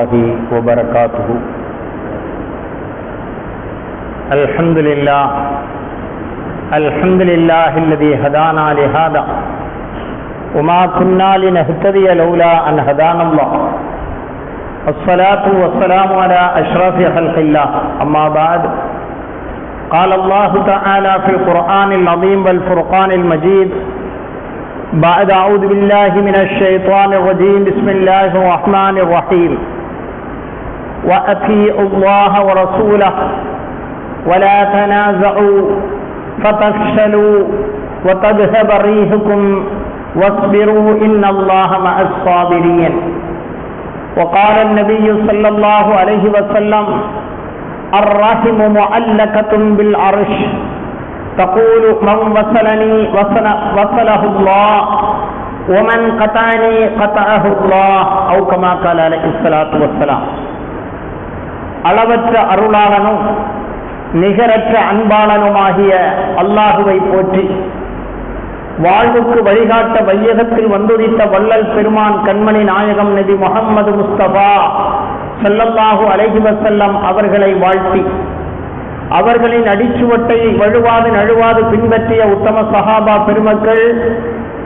الله وبركاته. الحمد لله الذي هدانا لهذا وما كنا لنهتدي لولا أن هدانا الله. الصلاة والسلام على أشرف خلق الله. أما بعد، قال الله تعالى في القرآن العظيم والفرقان المجيد بعد أعوذ بالله من الشيطان الرجيم بسم الله الرحمن الرحيم وأطيعوا الله ورسوله ولا تنازعوا فتفشلوا وتذهب ريحكم واصبروا إن الله مع الصابرين. وقال النبي صلى الله عليه وسلم الرحم معلقة بالعرش تقول من وصلني وصله الله ومن قطعني قطعه الله أو كما قال عليه الصلاة والسلام. அளவற்ற அருளாளனும் நிகரற்ற அன்பாளனுமாகிய அல்லாஹுவை போற்றி வாழ்வுக்கு வழிகாட்ட வையகத்தில் வந்துதித்த வள்ளல் பெருமான் கண்மணி நாயகம் நபி முஹம்மது முஸ்தபா ஸல்லல்லாஹு அலைஹி வஸல்லம் அவர்களை வாழ்த்தி அவர்களின் அடிச்சுவட்டை வழுவாது நழுவாது பின்பற்றிய உத்தம சஹாபா பெருமக்கள்,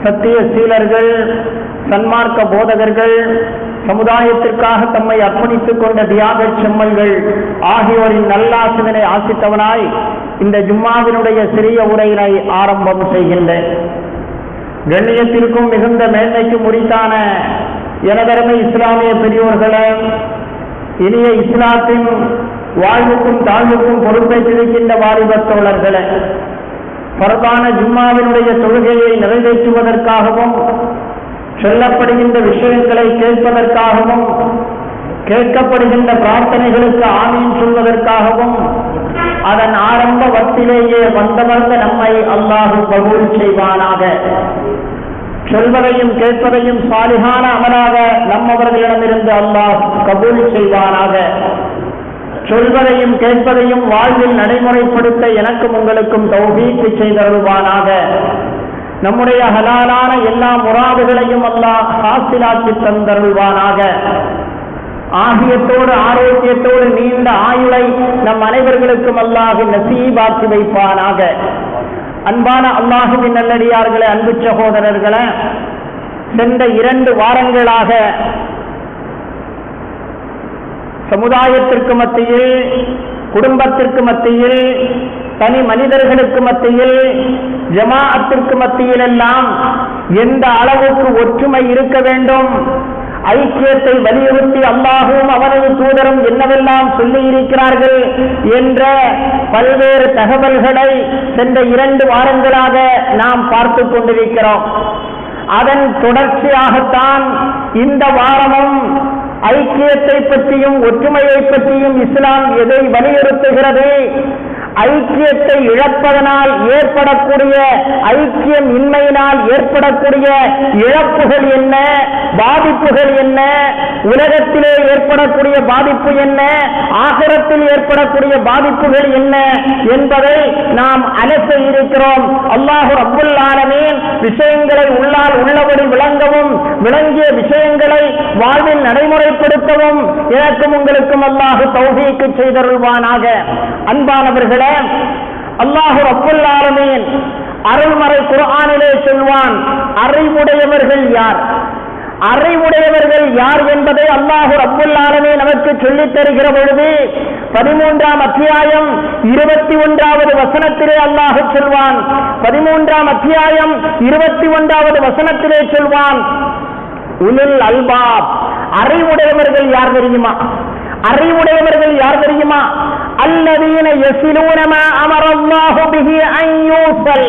சத்திய சீலர்கள், சன்மார்க்க போதகர்கள், சமுதாயத்திற்காக தம்மை அர்ப்பணித்துக் கொண்ட தியாக செம்மல்கள் ஆகியோரின் நல்லாசினை ஆசித்தவனாய் இந்த ஜும்மாவினுடைய சிறிய உரையினை ஆரம்பம் செய்கின்றேன். கண்ணியத்திற்கும் மிகுந்த மேன்மைக்கும் உரித்தான எனதருமை இஸ்லாமிய பெரியோர்களே, இனிய இஸ்லாத்தின் வாழ்வுக்கும் தாழ்வுக்கும் பொறுப்பேற்றிருக்கின்ற வாலிப தோழர்களே, பரதான ஜும்மாவினுடைய தொழுகையை நிறைவேற்றுவதற்காகவும் சொல்லப்படுகின்ற விஷயங்களை கேட்பதற்காகவும் கேட்கப்படுகின்ற பிரார்த்தனைகளுக்கு ஆமீன் சொல்வதற்காகவும் அதன் ஆரம்ப வத்திலேயே வந்தமர்ந்த நம்மை அல்லாஹ் கபூல் செய்வானாக. சொல்வதையும் கேட்பதையும் சாலிஹான அமலாக நம்மவர்களிடமிருந்து அல்லாஹ் கபூல் செய்வானாக. சொல்வதையும் கேட்பதையும் வாழ்வில் நடைமுறைப்படுத்த எனக்கும் உங்களுக்கும் தௌஃபீக் செய்தருள்வானாக. நம்முடைய ஹலாலான எல்லா முராதுகளையும் அல்லாஹ் ஹாசிலாக்கி தந்தருள்வானாக. ஆகியத்தோடு ஆரோக்கியத்தோடு நீண்ட ஆயுளை நம் அனைவர்களுக்கும் அல்லாஹ் நசீபாக்கி வைப்பானாக. அன்பான அல்லாஹுவின் நல்லடியார்களே, அன்பு சகோதரர்களே, சென்ற 2 வாரங்களாக சமுதாயத்திற்கு மத்தியில், குடும்பத்திற்கு மத்தியில், தனி மனிதர்களுக்கு மத்தியில், ஜமாஅத்திற்கு மத்தியில் எல்லாம் எந்த அளவுக்கு ஒற்றுமை இருக்க வேண்டும், ஐக்கியத்தை வலியுறுத்தி அல்லாஹும் அவனது தூதரும் என்னவெல்லாம் சொல்லி இருக்கிறார்கள் என்ற பல்வேறு தகவல்களை சென்ற 2 வாரங்களாக நாம் பார்த்து கொண்டிருக்கிறோம். அதன் தொடர்ச்சியாகத்தான் இந்த வாரமும் ஐக்கியத்தை பற்றியும் ஒற்றுமையை பற்றியும் இஸ்லாம் எதை வலியுறுத்துகிறது, ஐக்கியத்தை இழப்பதனால் ஏற்படக்கூடிய, ஐக்கியம் இன்மையினால் ஏற்படக்கூடிய இழப்புகள் என்ன, பாதிப்புகள் என்ன, உலகத்திலே ஏற்படக்கூடிய பாதிப்பு என்ன, ஆகிரத்தில் ஏற்படக்கூடிய பாதிப்புகள் என்ன என்பதை நாம் அலச இருக்கிறோம். அல்லாஹு ரப்புல் ஆலமீன் விஷயங்களை உள்ளால் உள்ளபடி விளங்கவும், விளங்கிய விஷயங்களை வாழ்வில் நடைமுறைப்படுத்தவும் எனக்கும் உங்களுக்கும் அல்லாஹு தௌஃபீக் செய்தருள்வானாக. அன்பானவர்களே, அல்லாஹு ரப்புல் ஆலமீன் அருள்மறை குர்ஆனிலே சொல்வான், அறிவுடையவர்கள் யார், அறிவுடையவர்கள் யார் என்பதை அல்லாஹு ரப்புல் ஆலமீன் நமக்கு சொல்லித் தருகிற பொழுது 13ஆம் அத்தியாயம் 21வது வசனத்திலே அல்லாஹ் சொல்வான், 13ஆம் அத்தியாயம் 21வது வசனத்திலே சொல்வான், உலுல் அல்பாப், அறிவுடையவர்கள் யார் தெரியுமா, அறிவுடையவர்கள் யார் தெரியுமா, அல்லதீன யஸிலூன மா அமரல்லாஹு பிஹி அன் யூஸல்,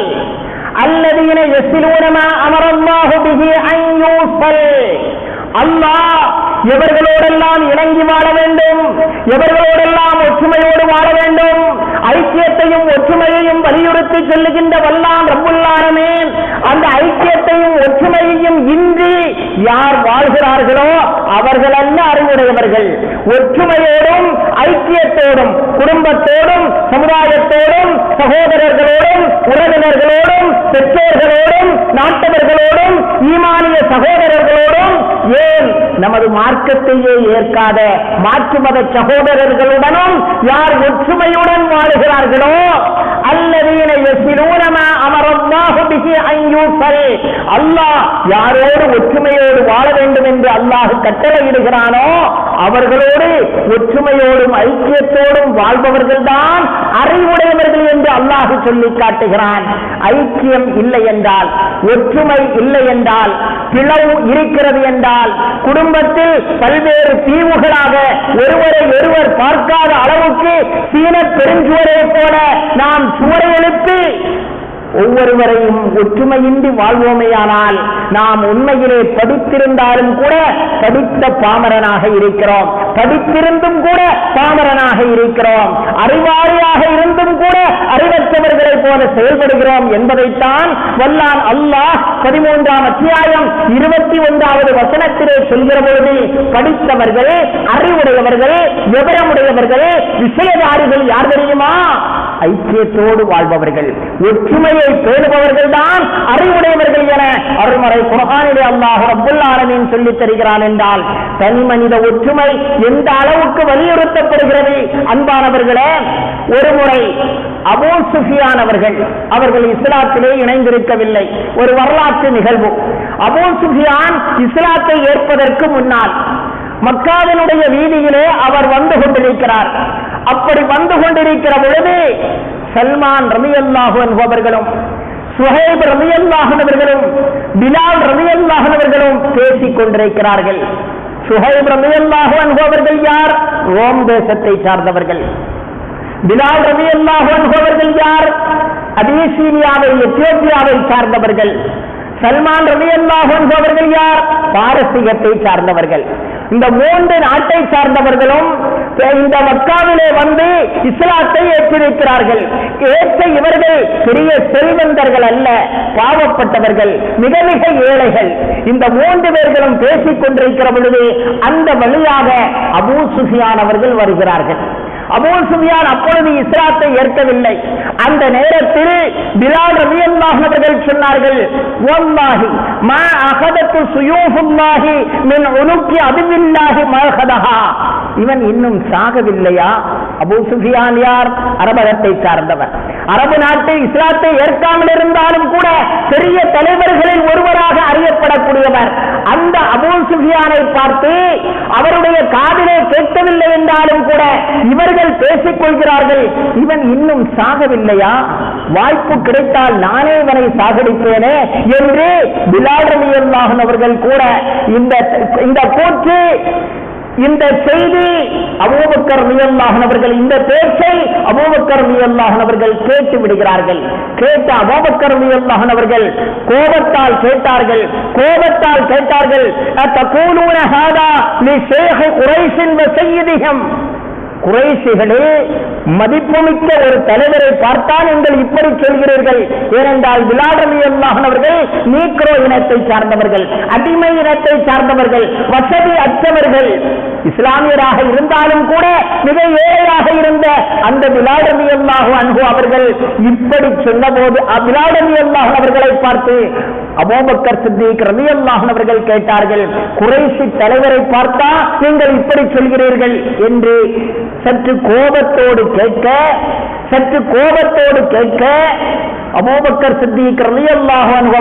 அல்லதீன யஸிலூன மா அமரல்லாஹு பிஹி அன் யூஸல். அல்லாஹ் எவர்களோடெல்லாம் இணங்கி வாழ வேண்டும், எவர்களோடெல்லாம் ஒற்றுமையோடு வாழ வேண்டும், ஐக்கியத்தையும் ஒற்றுமையையும் வலியுறுத்தி சொல்லுகின்ற வல்லான் ரப்புல் ஆலமீன் அந்த ஐக்கியத்தையும் ஒற்றுமையையும் இன்றி யார் வாழ்கிறார்களோ அவர்கள் அல்ல அறிவுடையவர்கள். ஒற்றுமையோடும் ஐக்கியத்தோடும் குடும்பத்தோடும் சமுதாயத்தோடும் சகோதரர்களோடும் உறவினர்களோடும் பெற்றோர்களோடும் நாட்டவர்களோடும் ஈமானிய சகோதரர்களோடும் ஏன் நமது மார்க்கத்தையே ஏற்காத மாற்று மத சகோதரர்களுடனும் யார் ஒற்றுமையுடன் வாழுகிறார்களோ அல்லதீன யஸ்லூன மா அமரல்லாஹு பிஹி அன் யூஸல், அல்லாஹ் யாரோடு ஒற்றுமையோடு வாழ வேண்டும் என்று அல்லாஹ் கட்டளையிடுகிறானோ அவர்களோடு ஒற்றுமையோடும் ஐக்கியத்தோடும் வாழ்பவர்கள்தான் அறிவுடையவர்கள் என்று அல்லாஹ் சொல்லி காட்டுகிறான். ஐக்கியம் இல்லை என்றால், ஒற்றுமை இல்லை என்றால், பிளவு இருக்கிறது என்றால், குடும்பத்தில் பல்வேறு தீவுகளாக ஒருவரை ஒருவர் பார்க்காத அளவுக்கு சீன பெருஞ்சுவரை போல நாம் சுவரை எழுப்பி ஒவ்வொருவரையும் ஒற்றுமையின்றி வாழ்வோமேயானால் நாம் உண்மையிலே படித்திருந்தாலும் கூட படித்த பாமரனாக இருக்கிறோம், படித்திருந்தும் கூட பாமரனாக இருக்கிறோம், அறிவாளியாக இருந்தும் கூட அறிவற்றவர்களை போல செயல்படுகிறோம் என்பதைத்தான் வல்லான் அல்லாஹ் 13ஆம் அத்தியாயம் 21வது வசனத்திலே சொல்கிற பொழுது படித்தவர்கள், அறிவுடையவர்கள், விவரமுடையவர்கள், விஷயதாரிகள் யார் தெரியுமா? ஐக்கியத்தோடு வாழ்பவர்கள், ஒற்றுமையை பேணுபவர்கள் தான் அறிவுடையவர்கள் என அருள்மறை குர்ஆனிலே அல்லாஹ் ரப்புல் ஆலமீன் சொல்லித் தருகிறான் என்றால் தனி மனித ஒற்றுமை எந்த அளவுக்கு வலியுறுத்தப்படுகிறது அன்பானவர்களே. ஒருமுறை அபூ சுஃபியான் அவர்கள் இஸ்லாத்திலே இணைந்திருக்கவில்லை. ஒரு வரலாற்று நிகழ்வு. அபூ சுஃபியான் இஸ்லாத்தை ஏற்பதற்கு முன்னால் மக்காவினுடைய வீதியிலே அவர் வந்து கொண்டிருக்கிறார். அப்படி வந்து கொண்டிருக்கிற பொழுது சல்மான் ரலியல்லாஹு அன்ஹு அவர்களும் சுஹைப் ரலியல்லாஹு அவர்களும் பிலால் ரலியல்லாஹு அவர்களும் பேசிக் கொண்டிருக்கிறார்கள். சுஹைப் ரலியல்லாஹு அன்ஹு அவர்கள் யார்? ரோம் தேசத்தை சார்ந்தவர்கள். பிலால் ரலியல்லாஹு அன்ஹு அவர்கள் யார்? அபிசீனியாவை எத்தியோப்பியாவை சார்ந்தவர்கள். சல்மான் ரலியல்லாஹு அன்ஹு அவர்கள் யார்? பாரசீகத்தை சார்ந்தவர்கள். இந்த 3 நாட்டை சார்ந்தவர்களும் இந்த மக்காவிலே வந்து இஸ்லாத்தை ஏற்றிருக்கிறார்கள். ஏற்ற இவர்கள் பெரிய செல்வந்தர்கள் அல்ல, பாவப்பட்டவர்கள், மிக மிக ஏழைகள். இந்த 3 பேர்களும் பேசிக் கொண்டிருக்கிற பொழுது அந்த வழியாக அபூ சுஃபியான் அவர்கள் வருகிறார்கள். அபூ சுஃபியான் அப்பொழுது இஸ்லாத்தை ஏற்கவில்லை. அந்த நேரத்தில் பிலால் ரலியல்லாஹு அவர்கள் சொன்னார்கள், வல்லாஹி மா அகதத்து சுயூஃபுல்லாஹி மின் உனுக்கி அதுவில்லாஹி மஹதஹா. இவன் இன்னும் சாகவில்லையா? அபூ சுஃபியான் யார்? அரபகத்தை சார்ந்தவர். அரபு நாட்டை இஸ்லாத்தை ஏற்காமல் இருந்தாலும் கூட பெரிய தலைவர்களில் ஒருவராக அறியப்படக்கூடியவர். அந்த அபூ சுஃபியானை பார்த்து அவருடைய காதிலே கேட்கவில்லை என்றாலும் கூட இவர்கள் பேசிக் கொள்கிறார்கள், இவன் இன்னும் சாகவில்லையா? வாய்ப்பு கிடைத்தால் நானே இவனை சாகடிப்பேனே என்று பிலால் ரலியல்லாஹு அவர்கள் கூட இந்த கூற்று, இந்த செய்தி அபூபக்கர் ரலியல்லாஹு அவர்கள், இந்த பேச்சை அபூபக்கர் ரலியல்லாஹு அவர்கள் கேட்டு விடுகிறார்கள். கேட்ட அபூபக்கர் ரலியல்லாஹு அவர்கள் கோபத்தால் கேட்டார்கள், தகூலூன ஹாதா லி ஷைஹ் குரைஷின் வ சய்யிதிஹிம். குறைஷிகளே, மதிப்புமிக்க ஒரு தலைவரை பார்த்தால் நீங்கள் இப்படி சொல்கிறீர்கள். ஏனென்றால் பிலால் ரலியல்லாஹு அவர்கள் நீக்ரோ இனத்தை சார்ந்தவர்கள், அடிமை இனத்தை சார்ந்தவர்கள், வசதி அற்றவர்கள், இஸ்லாமியராக இருந்தாலும் கூட மிக ஏழையாக இருந்த அந்த பிலால் ரலியல்லாஹு அன்ஹு அவர்கள் இப்படி சொன்னபோது பிலால் ரலியல்லாஹு அவர்களை பார்த்து அபூபக்கர் சித்திக் ரலியல்லாஹு அவர்கள் கேட்டார்கள், குறைஷி தலைவரை பார்த்தா நீங்கள் இப்படி சொல்கிறீர்கள் என்று. சற்று கோபத்தோடு கேட்க அபூபக்கர் சித்திக் ரலியல்லாஹு அன்ஹு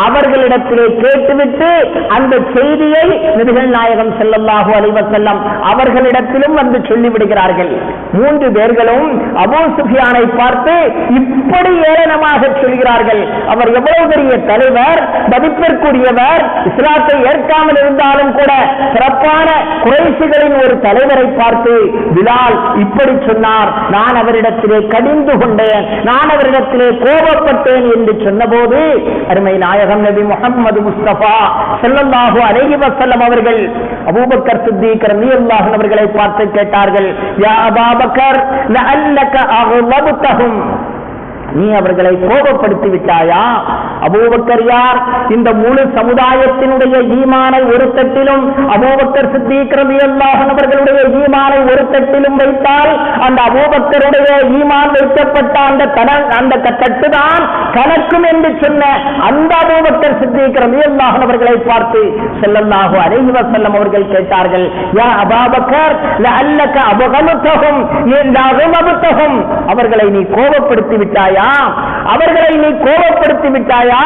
அவர்களிடத்திலே கேட்டுவிட்டு அந்த செய்தியை நபிகள் நாயகம் ஸல்லல்லாஹு அலைஹி வஸல்லம் அவர்களிடத்திலும் வந்து சொல்லிவிடுகிறார்கள். 3 பேர்களும் அபூ சுஃபியானை பார்த்து இப்படி ஏளனமாக சொல்கிறார்கள். அவர் எவ்வளவு பெரிய தலைவர், மதிப்பிற்குரியவர், இஸ்லாத்தை ஏற்காமல் இருந்தாலும் கூட சிறப்பான குறைஷிகளின் ஒரு தலைவரை பார்த்து பிலால் இப்படி சொன்னார், நான் அவரிடத்திலே கடிந்து கொண்டேன், நான் அவரிடத்திலே கோபப்பட்டேன் என்று சொன்னபோது அருமை நாயகம் நபி முஹம்மது முஸ்தபா ஸல்லல்லாஹு அலைஹி வஸல்லம் அவர்கள் அபூபக்கர் சித்திக் ரலியல்லாஹு அவர்களை பார்த்து கேட்டார்கள், யா அபூபக்கர் லஅல்லக அக்லபதஹும். நீ அவர்களை கோபப்படுத்தி விட்டாயா? அபூபக்கர் யார்? இந்த முழு சமுதாயத்தினுடைய ஈமானை ஒரு தட்டிலும் அபூபக்கர் சித்தீக் ரலியல்லாஹு அன்ஹு அவர்களுடைய ஈமானை ஒரு தட்டிலும் வைத்தால் அந்த அபூபக்கருடைய ஈமான் வைக்கப்பட்ட அந்த தட்டுதான் கணக்கும் என்று சொன்ன அந்த அபூபக்கர் சித்தீக் ரலியல்லாஹு அன்ஹு அவர்களை பார்த்து ஸல்லல்லாஹு அலைஹி வஸல்லம் அவர்கள் கேட்டார்கள், யா அபூபக்கர் லஅல்லக அபகலதஹும் யதகமபதஹும், அவர்களை நீ கோபப்படுத்தி விட்டாயா, அவர்களை நீ கோபப்படுத்தி விட்டாயா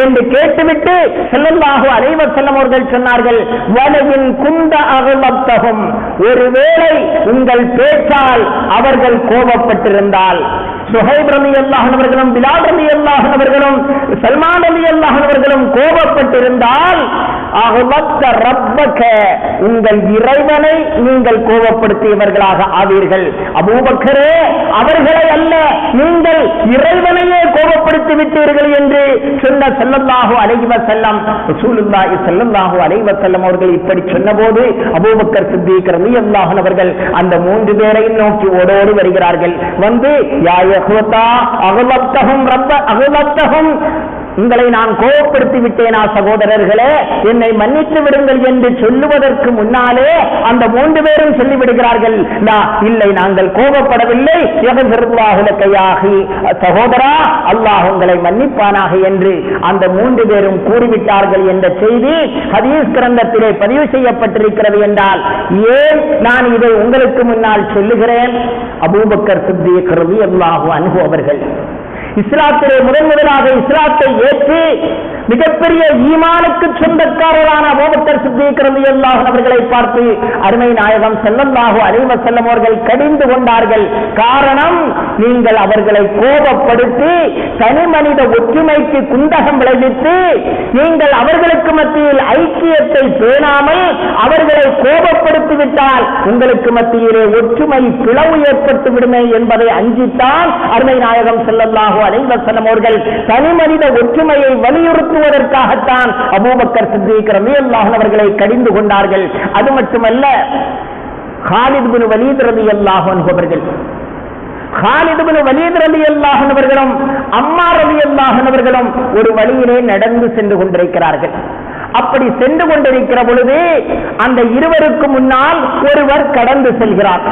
என்று கேட்டுவிட்டு ஸல்லல்லாஹு அலைஹி வஸல்லம் அவர்கள் சொன்னார்கள், வலகின் குந்த அகலப்தஹும், ஒருவேளை உங்கள் பேச்சால் அவர்கள் கோபப்பட்டிருந்தால், சுஹைப் ரலியல்லாஹு அன்ஹு அவர்களும் பிலால் ரலியல்லாஹு அன்ஹு அவர்களும் சல்மான் ரலியல்லாஹு அன்ஹு அவர்களும் கோபப்பட்டிருந்தால், அகலப்த ரப்பக, உங்கள் இறைவனை நீங்கள் கோபப்படுத்தியவர்களாக ஆவீர்கள். அபூபக்கரே, அவர்களை அல்ல, நீங்கள் இறைவனையே கோபப்படுத்தி விட்டீர்கள் என்று சொன்ன ஸல்லல்லாஹு அலைஹி வஸல்லம் ரசூலுல்லாஹி ஸல்லல்லாஹு அலைஹி வஸல்லம் அவர்கள் இப்படி சொன்னபோது அபூபக்கர் சித்தீக் ரலியல்லாஹு அன்ஹு அவர்கள் அந்த 3 பேரையும் நோக்கி ஓடோடி வருகிறார்கள். வந்து, யா யஹ்வதா அகலப்தஹும் ரப்ப அகலப்தஹும், உங்களை நான் கோபப்படுத்தி விட்டேனா சகோதரர்களே, என்னை மன்னித்து விடுங்கள் என்று சொல்லுவதற்கு முன்னாலே அந்த 3 பேரும் சொல்லிவிடுகிறார்கள், இல்லை நாங்கள் கோபப்படவில்லை, சகோதரா அல்லாஹ் உங்களை மன்னிப்பானாக என்று அந்த 3 பேரும் கூறிவிட்டார்கள் என்ற செய்தி ஹதீஸ் கிரந்தத்திலே பதிவு செய்யப்பட்டிருக்கிறது. என்றால் ஏன் நான் இதை உங்களுக்கு முன்னால் சொல்லுகிறேன்? அபூபக்கர் சித்தீக் ரலியல்லாஹு அன்ஹு அவர்கள் இஸ்லாத்திலே முதலாக இஸ்லாத்தை ஏற்று மிகப்பெரிய ஈமானுக்கு சொந்தக்காரரான அபூபக்கர் சித்தீக் ரலியல்லாஹு அன்ஹு அவர்களை பார்த்து அருமை நாயகம் ஸல்லல்லாஹு அலைஹி வஸல்லம் அவர்கள் கடிந்து கொண்டார்கள். காரணம், நீங்கள் அவர்களை கோபப்படுத்தி தனி மனித ஒற்றுமைக்கு குந்தகம் விளைவித்து நீங்கள் அவர்களுக்கு மத்தியில் ஐக்கியத்தை பேணாமல் அவர்களை கோபப்படுத்திவிட்டால் உங்களுக்கு மத்தியிலே ஒற்றுமை பிளவு ஏற்பட்டு விடுமே என்பதை அஞ்சித்தான் அருமை நாயகம் ஸல்லல்லாஹு அலைஹி வஸல்லம் அவர்கள் தனி மனித ஒற்றுமையை வலியுறுத்துவதற்காகத்தான் அபூபக்கர் சித்தீக் ரலியல்லாஹு அன்ஹு அவர்களை கடிந்து கொண்டார்கள். அது மட்டுமல்ல, காலித் பின் வலீத் ரலியல்லாஹு அன்ஹு அவர்கள் காலித் பின் வலீத் ரலியல்லாஹு அன்ஹு அவர்களும் அம்மார் ரலியல்லாஹு அன்ஹு அவர்களும் ஒரு வழியிலே நடந்து சென்று கொண்டிருக்கிறார்கள். அப்படி சென்று கொண்டிருக்கிற பொழுது அந்த இருவருக்கு முன்னால் ஒருவர் கடந்து செல்கிறார்.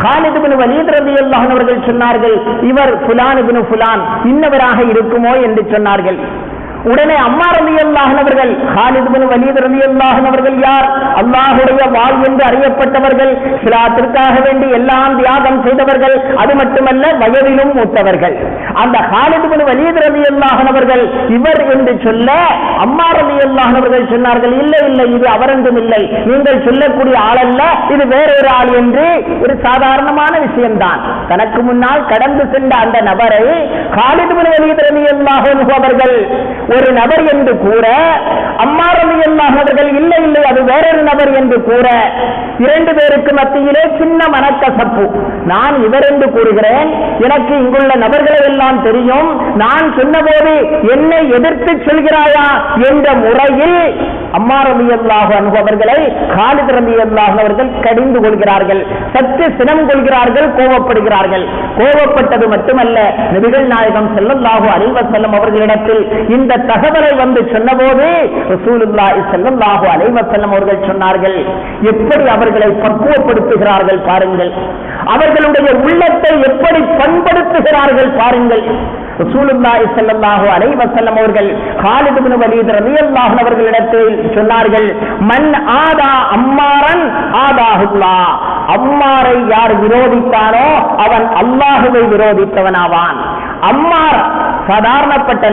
காலித் பின் வலீத் ரலியல்லாஹு அன்ஹு அவர்கள் சொன்னார்கள், இவர் ஃபுலான் இப்னு ஃபுலான் இன்னவராக இருக்குமோ என்று சொன்னார்கள். உடனே அம்மார் ரலியல்லாஹு அன்ஹு அவர்கள், காலித் பின் வலீத் ரலியல்லாஹு அன்ஹு அவர்கள் யார்? அல்லாஹ்வுடைய வாள் என்று அறியப்பட்டவர்கள், இஸ்லாத்திற்காக வேண்டி எல்லாம் தியாகம் செய்தவர்கள், அது மட்டுமல்ல வயதிலும் மூத்தவர்கள். அந்த காலித் பின் வலீத் ரலியல்லாஹு அன்ஹு அவர்கள் இவர் என்று சொல்ல அம்மார் ரலியல்லாஹு அன்ஹு அவர்கள் சொன்னார்கள், இல்லை இல்லை, இது அவரென்றும் இல்லை, நீங்கள் சொல்லக்கூடிய ஆள் அல்ல, இது வேறொரு ஆள் என்று ஒரு சாதாரணமான விஷயம்தான். தனக்கு முன்னால் கடந்து சென்ற அந்த நபரை காலித் பின் வலீத் ரலியல்லாஹு அன்ஹு அவர்கள் ஒரு நபர் என்று கூற, அம்மார் ரலியல்லாஹு அன்ஹு அவர்கள் இல்லை இல்லை, அது வேறொரு நபர் என்று கூற, 2 பேருக்கு மத்தியிலே சின்ன மனக்கசப்பு. நான் இவர் என்று கூறுகிறேன், எனக்கு இங்குள்ள நபர்களை எல்லாம் தெரியும், நான் சொன்னபோது என்னை எதிர்த்து சொல்கிறாயா என்ற முறையில் அம்மார் ரலியல்லாஹு அன்ஹு அவர்களை காலித் ரலியல்லாஹு அன்ஹு அவர்கள் கடிந்து கொள்கிறார்கள், சற்று சினம் கொள்கிறார்கள், கோபப்படுகிறார்கள். கோபப்பட்டது மட்டுமல்ல, நபிகள் நாயகம் ஸல்லல்லாஹு அலைஹி வஸல்லம் அவர்களிடத்தில் இந்த தகவலை வந்து சொன்னபோது ரசூலுல்லாஹி ஸல்லல்லாஹு அலைஹி வஸல்லம் அவர்கள் சொன்னார்கள், எப்படி அவர்களை பக்குவப்படுத்துகிறார்கள் பாருங்கள், அவர்களுடைய உள்ளத்தை எப்படி பண்படுத்துகிறார்கள் பாருங்கள். ரசூலுல்லாஹி ஸல்லல்லாஹு அலைஹி வஸல்லம் அவர்கள் காலித் பின் வலீத் ரலியல்லாஹு அன்ஹு அவர்களிடத்தில் சொன்னார்கள், மன் ஆதா அம்மாரன் ஆதாஹுல்லாஹ், அம்மாரை யார் விரோதித்தானோ அவன் அல்லாஹ்வை விரோதித்தவனாவான். அம்மார் சாதாரணப்பட்ட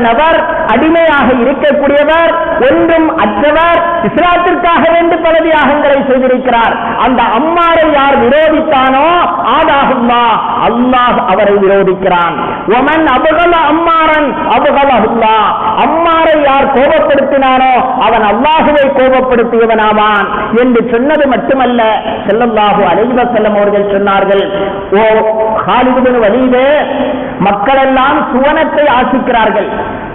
நபர், அடிமையாக இருக்கக்கூடியவர், ஒன்றும் அற்றவர், இஸ்லாத்திற்காக வேண்டி பல தியாகங்களை செய்திருக்கிறார். அந்த அம்மாரை யார் விரோதித்தானோ ஆதாஹுல்லாஹ், அல்லாஹ் அவரை விரோதிக்கிறான். ஒமன் அபகல அம்மாரன் அபகலஹுல்லாஹ், அம்மாரை யார் கோபப்படுத்தினானோ அவன் அல்லாஹ்வை கோபப்படுத்தியவனாவான் என்று சொன்னது மட்டுமல்ல, ஸல்லல்லாஹு அலைஹி வஸல்லம் அவர்கள் சொன்னார்கள், ஓ காலித் பின் வலீத், மக்கள் எல்லாம் சுவனத்தை ஆசிக்கிறார்கள்,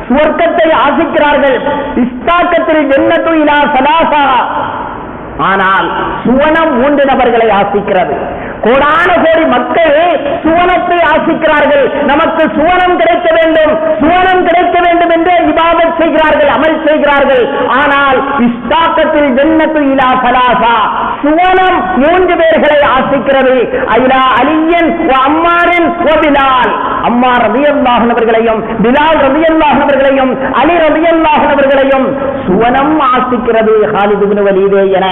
சுவர்க்கத்தை ஆசிக்கிறார்கள், இஸ்தாக்கத்தில் ஜன்னத்து இலா சலாசா, ஆனால் சுவனம் 3 நபர்களை ஆசிக்கிறது. கோடான கோடி மக்கள் சுவனத்தை ஆசிக்கிறார்கள். நமக்கு சுவனம் கிடைக்க வேண்டும், சுவனம் கிடைக்க வேண்டும் என்று இபாதத் செய்கிறார்கள், அமல் செய்கிறார்கள். ஆனால் இஸ்தாக்கத்தில் ஜன்னத்து இலா சலாசா, சுவனம் 3 பேர்களை ஆசிக்கிறது. இலா அலியன் வ அம்மாரின் வ பிலால், அம்மார் ரலியல்லாஹு அவர்களையும் பிலால் ரலியல்லாஹு அவர்களையும் அலி ரலியல்லாஹு அவர்களையும் சுவனம் ஆசிக்கிறது. காலித் இப்னு வலீத் என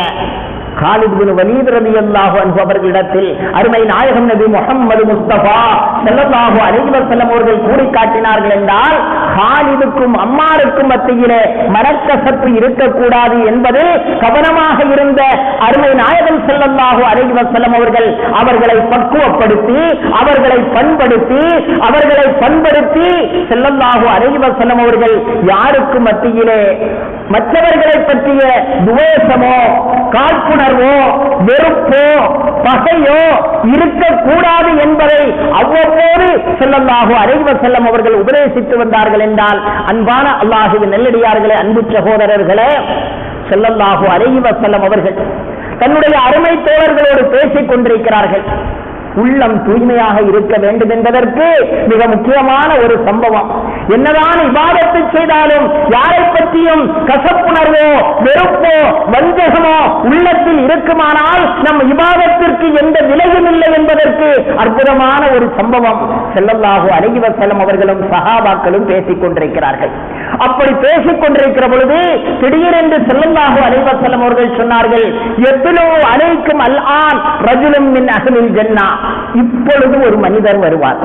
காலித் பின் வலீத் ரலியல்லாஹு அன்ஹு அவர்களிடத்தில் அருமை நாயகம் நபி முஹம்மது முஸ்தபா ஸல்லல்லாஹு அலைஹி வஸல்லம் அவர்கள் கூறி காட்டினார்கள் என்றால், காலிதுக்கும் அம்மாருக்கும் மத்தியிலே மனக்கசப்பு இருக்கக்கூடாது என்பது கவனமாக இருந்த அருமை நாயகம் ஸல்லல்லாஹு அலைஹி வஸல்லம் அவர்கள் அவர்களை பக்குவப்படுத்தி அவர்களை பண்படுத்தி ஸல்லல்லாஹு அலைஹி வஸல்லம் அவர்கள் யாருக்கு மத்தியிலே மற்றவர்களை பற்றிய துவேஷமோ காழ்ப்புணர்வோ வெறுப்போ பகையோ இருக்கக்கூடாது என்பதை அவ்வப்போது ஸல்லல்லாஹு அலைஹி வஸல்லம் அவர்கள் உபதேசித்து வந்தார்கள் என்றால், அன்பான அல்லாஹ்வின் நல்லடியார்களே, அன்பு சகோதரர்களே, ஸல்லல்லாஹு அலைஹி வஸல்லம் அவர்கள் தன்னுடைய அருமை தோழர்களோடு பேசிக் கொண்டிருக்கிறார்கள். உள்ளம் தூய்மையாக இருக்க வேண்டும் என்பதற்கு மிக முக்கியமான ஒரு சம்பவம். என்னதான் இபாதத்து செய்தாலும் யாரை பற்றியும் கசப்புணர்வோ வெறுப்போ வஞ்சகமோ உள்ளத்தில் இருக்குமானால் நம் இபாதத்திற்கு எந்த விலையும் இல்லை என்பதற்கு அற்புதமான ஒரு சம்பவம். ஸல்லல்லாஹு அலைஹி வஸல்லம் அவர்களும் சஹாபாக்களும் பேசிக் கொண்டிருக்கிறார்கள். அப்படி பேசிக் கொண்டிருக்கிற பொழுது திடீரென்று ஸல்லல்லாஹு அலைஹி வஸல்லம் அவர்கள் சொன்னார்கள், யத்லு அலைக்கும் அல்ஆன் ரஜுலும் மின் அஹ்லில் ஜன்னah, இப்பொழுது ஒரு மனிதர் வருவார்.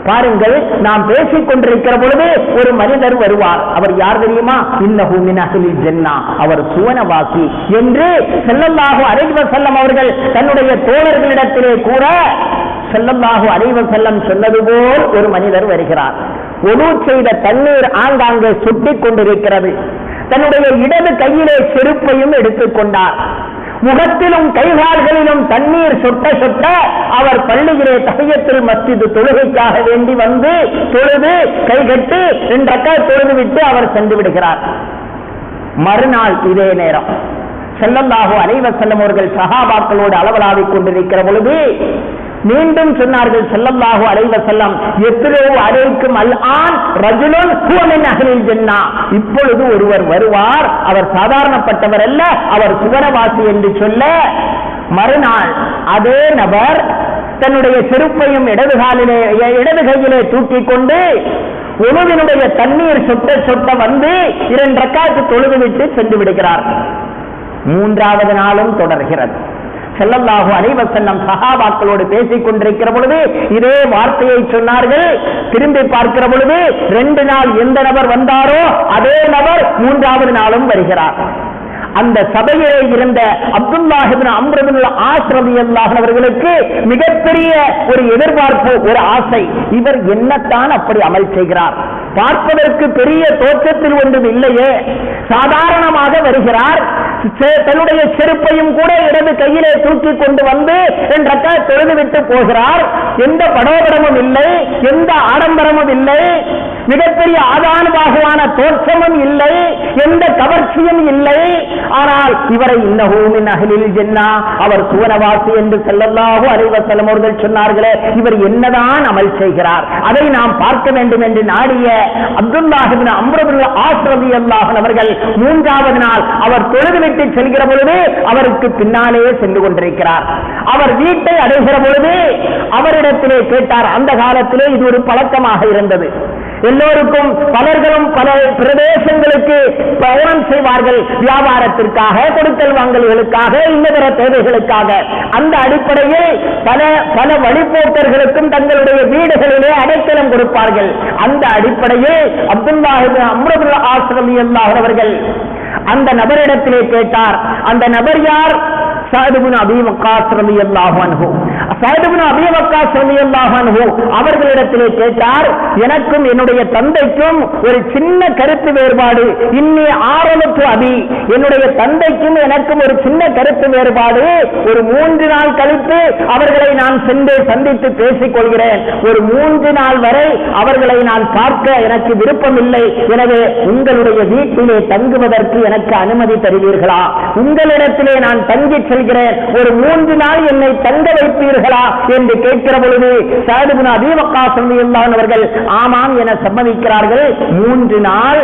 பாருங்கள், நாம் பேசிக் கொண்டிருக்கிற பொழுது ஒரு மனிதர் வருவார். அவர் யார் தெரியுமா? இன்னஹு மின் அஹ்லில் ஜன்னah, அவர் சுவனவாசி என்று ஸல்லல்லாஹு அலைஹி வஸல்லம் அவர்கள் தன்னுடைய தோழர்களிடத்திலே கூற, ஸல்லல்லாஹு அலைஹி வஸல்லம் சொன்னது போல் ஒரு மனிதர் வருகிறார். ஒது செய்த தண்ணீர் ஆங்காங்கே சுட்டிக் கொண்டிருக்கிறது. தன்னுடைய இடது கையிலே செருப்பையும் எடுத்துக் கொண்டார். முகத்திலும் கைகால்களிலும் தண்ணீர் சொட்ட சொட்ட அவர் பள்ளியிலே தஹிய்யத்துல் மஸ்ஜித் தொழுகைக்காக வேண்டி வந்து தொழுது கைகட்டி 2 ரக்காத் தொழுது விட்டு அவர் சென்று விடுகிறார். மறுநாள் இதே நேரம் ஸல்லல்லாஹு அலைஹி வஸல்லம் அவர்கள் சஹாபாக்களோடு அளவலாவிக் கொண்டிருக்கிற பொழுது மீண்டும் சொன்னார்கள், ஸல்லல்லாஹு அலைஹி வஸல்லம், யத்லு அலைக்கும் அல்ஆன் ரஜுலுன் ஹுவ மின் அஹ்லில் ஜன்னah, இப்பொழுது ஒருவர் வருவார், அவர் சாதாரணப்பட்டவர் அல்ல, அவர் சுவனவாசி என்று சொல்ல, மறுநாள் அதே நபர் தன்னுடைய செருப்பையும் இடது கையிலே தூக்கிக் கொண்டு உணவினுடைய தண்ணீர் சொட்ட சொட்ட வந்து 2 ரக்காத் தொழுதுவிட்டு சென்று விடுகிறார். 3வது நாளும் தொடர்கிறது. ஸல்லல்லாஹு அலைஹி வஸல்லம் சஹாபாக்களோடு பேசிக் கொண்டிருக்கிற பொழுது இதே வார்த்தையை சொன்னார்கள். திரும்பி பார்க்கிற பொழுது 2 நாள் எந்த நபர் வந்தாரோ அதே நபர் 3வது நாளும் வருகிறார். அந்த சபையிலே இருந்த அப்துல்லாஹ் இப்னு அம்ர் இப்னு ஆஸ் ரலியல்லாஹு அவர்களுக்கு மிகப்பெரிய ஒரு எதிர்பார்ப்பு, ஒரு ஆசை. இவர் என்னத்தான் அப்படி அமல் செய்கிறார்? பார்ப்பதற்கு பெரிய தோற்றத்தில் ஒன்றும் இல்லையே, சாதாரணமாக வருகிறார். தன்னுடைய செருப்பையும் கூட இடது கையிலே தூக்கி கொண்டு வந்து 2 ரக்காத் தொழுதுவிட்டு போகிறார். எந்த படோபடமும் இல்லை, எந்த ஆடம்பரமும் இல்லை, மிகப்பெரிய ஆதானுபாகுவான தோற்றமும் இல்லை, எந்த கவர்ச்சியும் இல்லை. ஆனால் இவரை இன்னஹு மின் அஹ்லில் ஜன்னah, அவர் சுவனவாசி என்று ஸல்லல்லாஹு அலைஹி வஸல்லம் அவர்கள் சொன்னார்களே, இவர் என்னதான் அமல் செய்கிறார், அதை நாம் பார்க்க வேண்டும் என்று நாடிய அப்துல்லாஹ் இப்னு அம்ர் இப்னு ஆஸ் ரலியல்லாஹு அவர்கள் 3வது நாள் அவர் தொழுதுவிட்டு செல்கிற பொழுது அவருக்கு பின்னாலே சென்று கொண்டிருக்கிறார். அவர் வீட்டை அடைகிற பொழுது அவரிடத்திலே கேட்டார். அந்த காலத்திலே இது ஒரு பழக்கமாக இருந்தது. எல்லோருக்கும் பலர்களும் பல பிரதேசங்களுக்கு பயணம் செய்வார்கள், வியாபாரத்திற்காக, கொடுக்கல் வாங்கல்களுக்காக, இன்னதர தேவைகளுக்காக. அந்த அடிப்படையில் பல வழிபோக்கர்களுக்கும் தங்களுடைய வீடுகளிலே அடைக்கலம் கொடுப்பார்கள். அந்த அடிப்படையில் அப்துல்லாஹ் இப்னு அம்ர் இப்னு ஆஸ் ரலியல்லாஹு அவர்கள் அந்த நபரிடத்திலே கேட்டார். அந்த நபர் யார்? சஅத் இப்னு அபீ வக்காஸ் ரலியல்லாஹு அன்ஹு. சஅத் இப்னு அபீ வக்காஸ் ரலியல்லாஹு அன்ஹு அவர்களிடத்திலே கேட்டார், எனக்கும் என்னுடைய தந்தைக்கும் ஒரு சின்ன கருத்து வேறுபாடு. இன்னி ஆரலத்து அபி, என்னுடைய தந்தைக்கும் எனக்கும் ஒரு சின்ன கருத்து வேறுபாடு. ஒரு 3 நாள் கழித்து அவர்களை நான் சென்று சந்தித்து பேசிக் கொள்கிறேன். ஒரு 3 நாள் வரை அவர்களை நான் பார்க்க எனக்கு விருப்பம் இல்லை. எனவே உங்களுடைய வீட்டிலே தங்குவதற்கு எனக்கு அனுமதி தருவீர்களா? உங்களிடத்திலே நான் தங்கி செல்கிறேன், ஒரு 3 நாள் என்னை தங்க வைப்பீர்களா என்று கேட்கிற பொழுது சஅத் இப்னு அபீ வக்காஸ் ரலியல்லாஹு அன்ஹு அவர்கள் ஆமாம் என சம்மதிக்கிறார்கள். 3 நாள்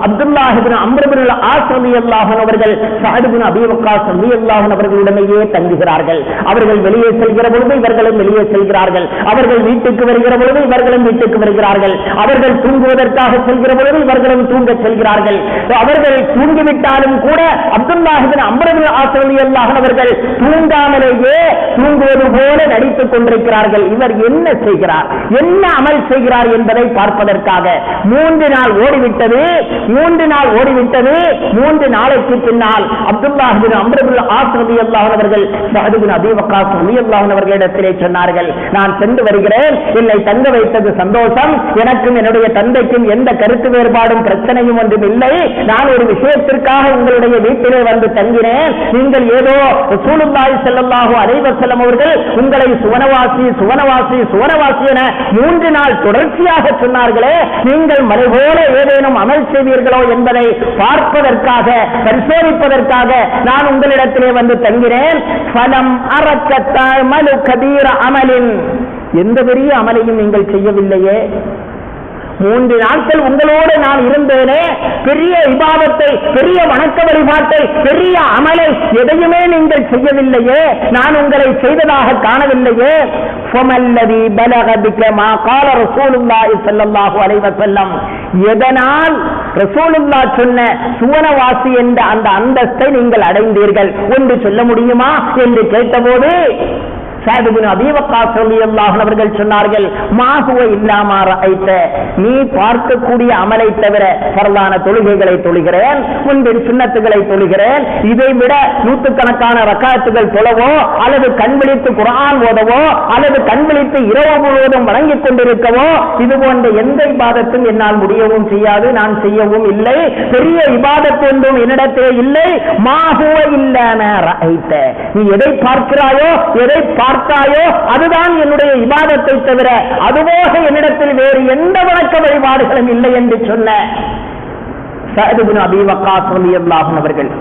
அப்துல்லாஹ் இப்னு அம்ர் இப்னு ஆஸ் ரலியல்லாஹு அன்ஹு அவர்கள் சஅத் இப்னு அபீ வக்காஸ் ரலியல்லாஹு அன்ஹு அவர்களுடனேயே தங்குகிறார்கள். அவர்கள் வெளியே செல்கிற பொழுது இவர்களும் வெளியே செல்கிறார்கள். அவர்கள் வீட்டுக்கு வருகிற பொழுது இவர்களும் வீட்டுக்கு வருகிறார்கள். அவர்கள் தூங்குவதற்காக செல்கிற பொழுது இவர்களும் தூங்க செல்கிறார்கள். அவர்கள் தூங்கிவிட்டாலும் கூட அப்துல்லாஹ் இப்னு அம்ர் இப்னு ஆஸ் ரலியல்லாஹு அன்ஹு அவர்கள் தூங்காமலேயே தூங்குவது போல நடித்துக் கொண்டிருக்கிறார்கள். இவர் என்ன செய்கிறார், என்ன அமல் செய்கிறார் என்பதை பார்ப்பதற்காக 3 நாள் ஓடிவிட்டது. 3 நாள் ஓடிவிட்டது. 3 நாளைக்கு பின்னால் அப்துல்லாஹ் இப்னு அம்ர் இப்னு ஆஸ் ரலியல்லாஹு அன்ஹு அவர்கள் சஅத் இப்னு அபீ வக்காஸ் ரலியல்லாஹு அன்ஹு அவர்களிடத்திலே சொன்னார்கள், நான் சென்று வருகிறேன், என்னை தங்க வைத்தது சந்தோஷம், எனக்கும் என்னுடைய தந்தைக்கும் எந்த கருத்து வேறுபாடும் பிரச்சனையும் ஒன்றும் இல்லை. நான் ஒரு விஷயத்திற்காக உங்களுடைய வீட்டிலே வந்து தங்கினேன். நீங்கள் ஏதோ ரசூலுல்லாஹி ஸல்லல்லாஹு அலைஹி வஸல்லம் அவர்கள் உங்களை சுவனவாசி சுவனவாசி சுவனவாசி என 3 நாள் தொடர்ச்சியாக சொன்னார்களே, நீங்கள் மலை போல ஏதேனும் அமல் செய்வீர்களோ என்பதை பார்ப்பதற்காக பரிசோதிப்பதற்காக நான் உங்களிடத்திலே வந்து தங்கினேன். ஃபலம் அரக்க தஅமலு கபீர அமலின், எந்த பெரிய அமலையும் நீங்கள் செய்யவில்லையே. 3 நாட்கள் உங்களோடு நான் இருந்தேனே, பெரிய இபாதத்தை, பெரிய வணக்க வழிபாட்டை, பெரிய அமலை எதையுமே நீங்கள் செய்யவில்லையே, நான் உங்களை செய்ததாக காணவில்லையே. ஃபமல்லதி பலக பிக மா قال ரசூலுல்லாஹி ஸல்லல்லாஹு அலைஹி வஸல்லம், எதனால் ரசூலுல்லாஹ் சொன்ன சுவனவாசி என்ற அந்த அந்தஸ்தை நீங்கள் அடைந்தீர்கள் என்று சொல்ல முடியுமா என்று கேட்டபோது சஅத் இப்னு அபீ வக்காஸ் ரலியல்லாஹு அன்ஹு அவர்கள் சொன்னார்கள், மா ஹுவ இல்லா மா ரஅய்த, நீ பார்க்கக்கூடிய அமலை தவிர ஃபர்லான தொழுகைகளை தொழுகிறேன், முன்பின் சுன்னத்துகளை தொழுகிறேன், இதை விட நூற்றுக்கணக்கான ரக்காத்துகள் தொழவோ அல்லது கண் விழித்து குர்ஆன் ஓதவோ அல்லது கண் விழித்து இரவு முழுவதும் வணங்கிக் கொண்டிருக்கவோ இது போன்ற எந்த இபாதத்தும் என்னால் முடியவும் செய்யாது, நான் செய்யவும் இல்லை. பெரிய இபாதத் ஒன்றும் என்னிடத்திலே இல்லை. மா ஹுவ இல்லா மா ரஅய்த, நீ எதை பார்க்கிறாயோ எதை பார்த்தாயோ அதுதான் என்னுடைய இபாதத்தை தவிர அதுபோக என்னிடத்தில் வேறு எந்த வணக்க வழிபாடுகளும் இல்லை என்று சொன்ன சஅத் இப்னு அபீ வக்காஸ் ரலியல்லாஹு அன்ஹு அவர்கள்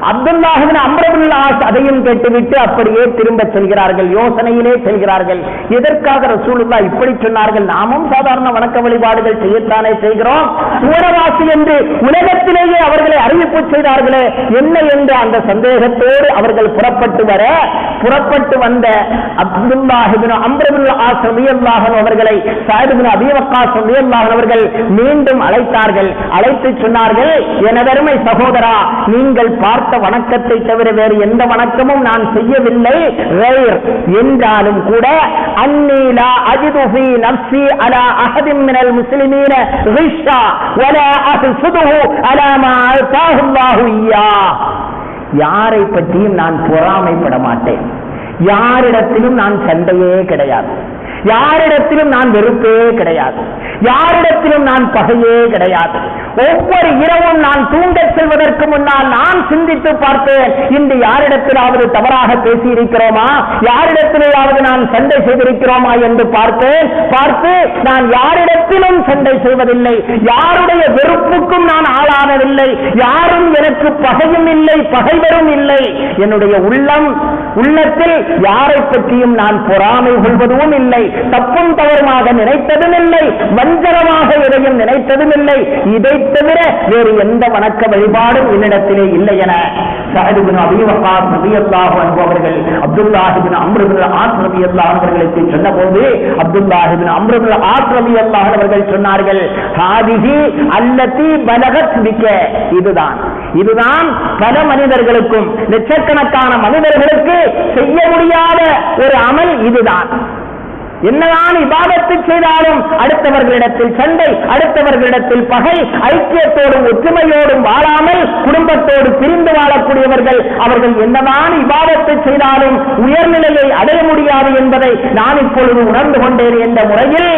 அப்துல்லாஹ் இப்னு அம்ர் இப்னு ஆஸ் அதையும் கேட்டுவிட்டு அப்படியே திரும்ப செல்கிறார்கள். யோசனையிலே செல்கிறார்கள். எதற்காக ரசூலுல்லாஹ் இப்படி சொன்னார்கள்? நாமும் சாதாரண வணக்க வழிபாடுகள் செய்யத்தானே செய்கிறோம், சுவனவாசி என்று உலகத்திலேயே அவர்களை அறிவிப்பு செய்தார்களே என்ன என்ற அந்த சந்தேகத்தோடு அவர்கள் புறப்பட்டு வந்த அப்துல்லாஹ் இப்னு அம்ர் இப்னு ஆஸ் ரலியல்லாஹு அன்ஹு அவர்களை சஅத் இப்னு அபீ வக்காஸ் ரலியல்லாஹு அன்ஹு அவர்கள் மீண்டும் அழைத்தார்கள். அழைத்து சொன்னார்கள், எனதருமை சகோதரா, நீங்கள் பார்த்த வணக்கத்தை தவிர வேறு எந்த வணக்கமும் நான் செய்யவில்லை. என்றாலும் கூட அன்னி லா அஜிது ஃபீ நஃப்ஸி அலா அஹதின் மினல் முஸ்லிமீன ரிஷா வலா அஹ்சுதுஹு அலா மா ஆதாஹு அல்லாஹு இய்யா, யாரை பற்றியும் நான் பொறாமைப்பட மாட்டேன், யாரிடத்திலும் நான் சண்டையே கிடையாது, யாரிடத்திலும் நான் வெறுப்பே கிடையாது, யாரிடத்திலும் நான் பகையே கிடையாது. ஒவ்வொரு இரவும் நான் தூங்க செல்வதற்கு முன்னால் நான் சிந்தித்து பார்த்தேன், இன்று யாரிடத்திலாவது தவறாக பேசியிருக்கிறோமா, யாரிடத்திலாவது நான் சண்டை செய்திருக்கிறோமா என்று பார்த்து நான் யாரிடத்திலும் சண்டை செய்வதில்லை, யாருடைய வெறுப்புக்கும் நான் ஆளானதில்லை, யாரும் எனக்கு பகையும் இல்லை பகைவரும் இல்லை. என்னுடைய உள்ளத்தில் யாரை பற்றியும் நான் பொறாமை கொள்வதும் இல்லை, தப்பும் தவறுமாக நினைத்ததும் இல்லை, வஞ்சகமாக எதையும் நினைத்ததும் இல்லை. இதை தவிர வேறு எந்த வணக்க வழிபாடும் என்னிடத்திலே இல்லை என சஅத் இப்னு அபீ வக்காஸ் ரலியல்லாஹு அன்ஹு அவர்கள் அப்துல்லாஹ் இப்னு அம்ர் இப்னு ஆஸ் ரலியல்லாஹு அன்ஹு அவர்களுக்கு சொன்னபோது அப்துல்லாஹ் இப்னு அம்ர் இப்னு ஆஸ் ரலியல்லாஹு அன்ஹு அவர்கள் சொன்னார்கள், ஹாதிஹி அல்லதி பலகத் பிக, இதுதான் பல மனிதர்களுக்கும் லட்சக்கணக்கான மனிதர்களுக்கு செய்ய முடியாத ஒரு அமல் இதுதான். என்னதான் இபாதத்து செய்தாலும் அடுத்தவர்களிடத்தில் சண்டை, அடுத்தவர்களிடத்தில் பகை, ஐக்கியத்தோடும் ஒற்றுமையோடும் வாழாமல் குடும்பத்தோடு பிரிந்து வாழக்கூடியவர்கள், அவர்கள் என்னதான் இபாதத்து செய்தாலும் உயர்நிலையை அடைய முடியாது என்பதை நான் இப்பொழுது உணர்ந்து கொண்டேன் என்ற முறையில்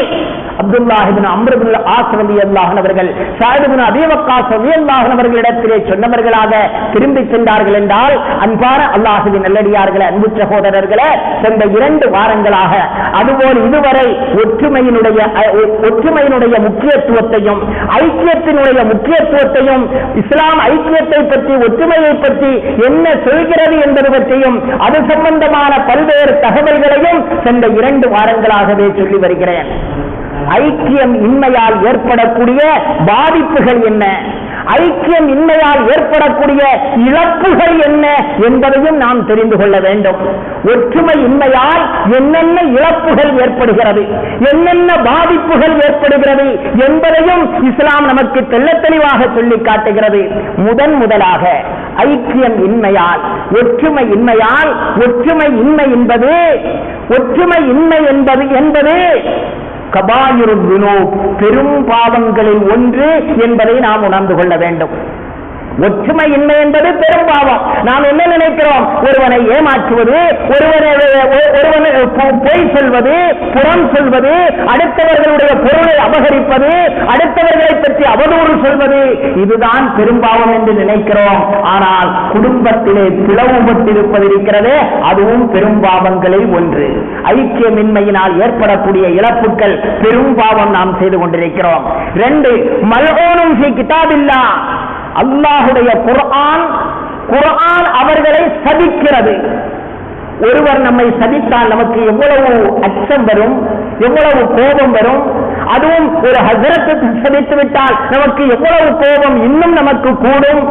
அப்துல்லாஹ் இப்னு அம்ர் இப்னு ஆஸ் ரலியல்லாஹு அவர்கள் ஸஅத் இப்னு அபீ வக்காஸ் ரலியல்லாஹு அவர்களிடத்திலே சொன்னவர்களாக திரும்பி சென்றார்கள் என்றால், அன்பான அல்லாஹ்வின் நல்லடியார்களே, அன்பு சகோதரர்களே, சென்ற 2 வாரங்களாக அதுபோல் இதுவரை ஒற்றுமையினுடைய முக்கியத்துவத்தையும் ஐக்கியத்தினுடைய முக்கியத்துவத்தையும், இஸ்லாம் ஐக்கியத்தை பற்றி ஒற்றுமையை பற்றி என்ன சொல்கிறது என்பது பற்றியும் அது சம்பந்தமான பல்வேறு தகவல்களையும் சென்ற 2 வாரங்களாகவே சொல்லி வருகிறேன். ஐக்கியம் இன்மையால் ஏற்படக்கூடிய பாதிப்புகள் என்ன, ஐக்கியம் இன்மையால் ஏற்படக்கூடிய இழப்புகள் என்ன என்பதையும் நாம் தெரிந்து கொள்ள வேண்டும். ஒற்றுமை இன்மையால் என்னென்ன இழப்புகள் ஏற்படுகிறது, என்னென்ன பாதிப்புகள் ஏற்படுகிறது என்பதையும் இஸ்லாம் நமக்கு தெள்ளத் தெளிவாக சொல்லி காட்டுகிறது. முதலாக ஐக்கியம் இன்மையால், ஒற்றுமை இன்மையால், ஒற்றுமை இன்மை என்பது கபாயிருல் துனூப், பெரும் பாவங்களில் ஒன்று என்பதை நாம் உணர்ந்து கொள்ள வேண்டும். ஒற்றுமை இன்மை என்பது பெரும் பாவம். நாம் என்ன நினைக்கிறோம்? ஒருவனை ஏமாற்றுவது, ஒருவனை பொய் சொல்வது, புறம் சொல்வது, அடுத்தவர்களுடைய பொருளை அபகரிப்பது, அடுத்தவர்களை பற்றி அவதூறு சொல்வது, இதுதான் பெரும் பாவம் என்று நினைக்கிறோம். ஆனால் குடும்பத்திலே பிளவுபட்டிருப்பது இருக்கிறதே, அதுவும் பெரும் பாவங்களில் ஒன்று. ஐக்கியமின்மையினால் ஏற்படக்கூடிய இழப்புகள் பெரும் பாவம் நாம் செய்து கொண்டிருக்கிறோம். 2 மல்ஊனும் ஃபீ கிதாபில்லாஹ், அல்லாஹுடைய குர்ஆன் அவர்களை சபிக்கிறது. ஒருவர் நம்மை சபித்தால் நமக்கு எவ்வளவு அச்சம் வரும், எவ்வளவு கோபம் வரும். அதுவும் ஒரு ஹஜ்ரத் சபித்து விட்டால் நமக்கு எவ்வளவு கோபம் இன்னும் நமக்கு கூடும்.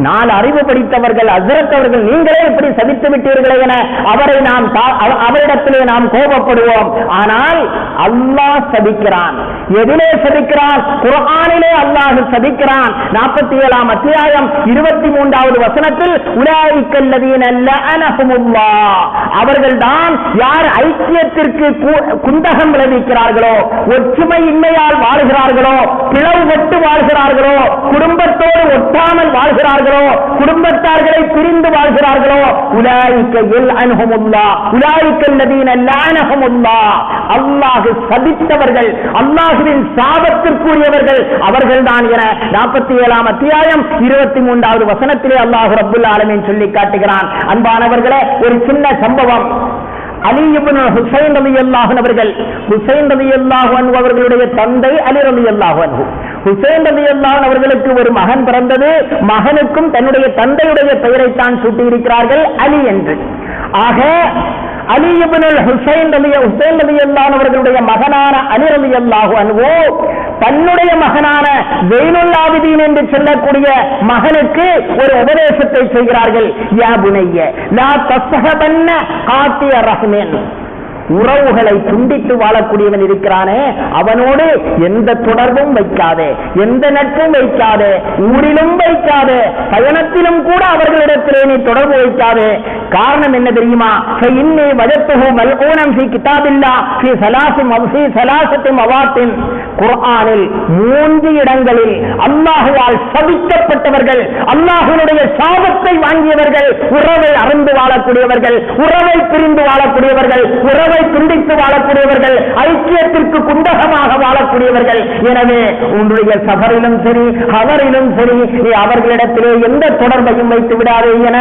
4 அறிவு படித்தவர்கள் ஹஜ்ரத் அவர்கள், நீங்களே இப்படி சபித்து விட்டீர்களே என அவரிடத்திலே நாம் கோபப்படுவோம். ஆனால் அல்லாஹ் சபிக்கிறான். எதிலே சபிக்கிறான்? குர்ஆனிலே அல்லாஹ் சபிக்கிறான். 47ஆம் அத்தியாயம் 23வது வசனத்தில் உலாயிக்கல்லதீன லஅனஹுமுல்லாஹ், அவர்கள்தான் யார் ஐக்கியத்திற்கு குந்தகம் விளைவிக்கிறார்களோ, ஒற்றுமை இன்மையால் வாழ்கிறார்களோ, பிளவுபட்டு வாழ்கிறார்களோ, குடும்பத்தோடு ஒட்டாமல் வாழ்கிறார்களோ, குடும்பத்தார்களை பிரிந்து வாழ்கிறார்களோ, உலாயிக்க யல்அன்ஹுமுல்லாஹ் உலாயிக்கல்லதீன லஅனஹுமுல்லாஹ், அல்லாஹ் சபித்தவர்கள், அல்லாஹ்வின் சாபத்திற்குரியவர்கள் அவர்கள்தான் என 47ஆம் அத்தியாயம் 23வது வசனத்திலே அல்லாஹ் ரப்பல் ஆலமீன் சொல்லி காட்டுகிறான். அன்பானவர்களே, ஒரு சின்ன சம்பவம். அலி இப்னு ஹுசைன் ரலியல்லாஹு அவர்கள், ஹுசைன் ரலியல்லாஹு அன்ஹு அவர்களுடைய தந்தை அலி ரலியல்லாஹு அன்ஹு, ஹுசைன் ரலியல்லாஹு அவர்களுக்கு ஒரு மகன் பிறந்தது. மகனுக்கும் தன்னுடைய தந்தையுடைய பெயரைத்தான் சூட்டியிருக்கிறார்கள், அலி என்று. ஆக அலி இப்னு ஹுசைன் ரலியல்லாஹு அவர்களுடைய மகனான அலி ரலியல்லாஹு அன்ஹு தன்னுடைய மகனான ஸைனுல் ஆபிதீன் என்று சொல்லக்கூடிய மகனுக்கு ஒரு உபதேசத்தை செய்கிறார்கள். யா புனைய லா தஸ்ஹபன்ன காத்திய ரஹ்மன், உறவுகளை துண்டித்து வாழக்கூடியவன் இருக்கிறானே, அவனோடு எந்த தொடர்பும் வைக்காதே, எந்த நட்பும் வைக்காதே, ஊரிலும் வைக்காதே, பயணத்திலும் கூட அவர்களிடத்திலே நீ தொடர்பு வைக்காதே. காரணம் என்ன தெரியுமா? இன்னி வஜத்துஹு மல்ஊனம் ஃபீ கிதாபில்லாஹ் ஃபீ ஸலாஸத்தி மவாத்தின், குர்ஆனில் 3 இடங்களில் அல்லாஹ்வால் சபிக்கப்பட்டவர்கள், அல்லாஹ்வுடைய சாபத்தை வாங்கியவர்கள், உறவை அறந்து வாழக்கூடியவர்கள், உறவை பிரிந்து வாழக்கூடியவர்கள், உறவை துண்டித்து வாழக்கூடியவர்கள், ஐக்கியத்திற்கு குந்தகமாக வாழக்கூடியவர்கள். எனவே உன்னுடைய சபரிலும் சரி அவரிலும் சரி நீ அவர்களிடத்திலே எந்த தொடர்பையும் வைத்து விடாதே என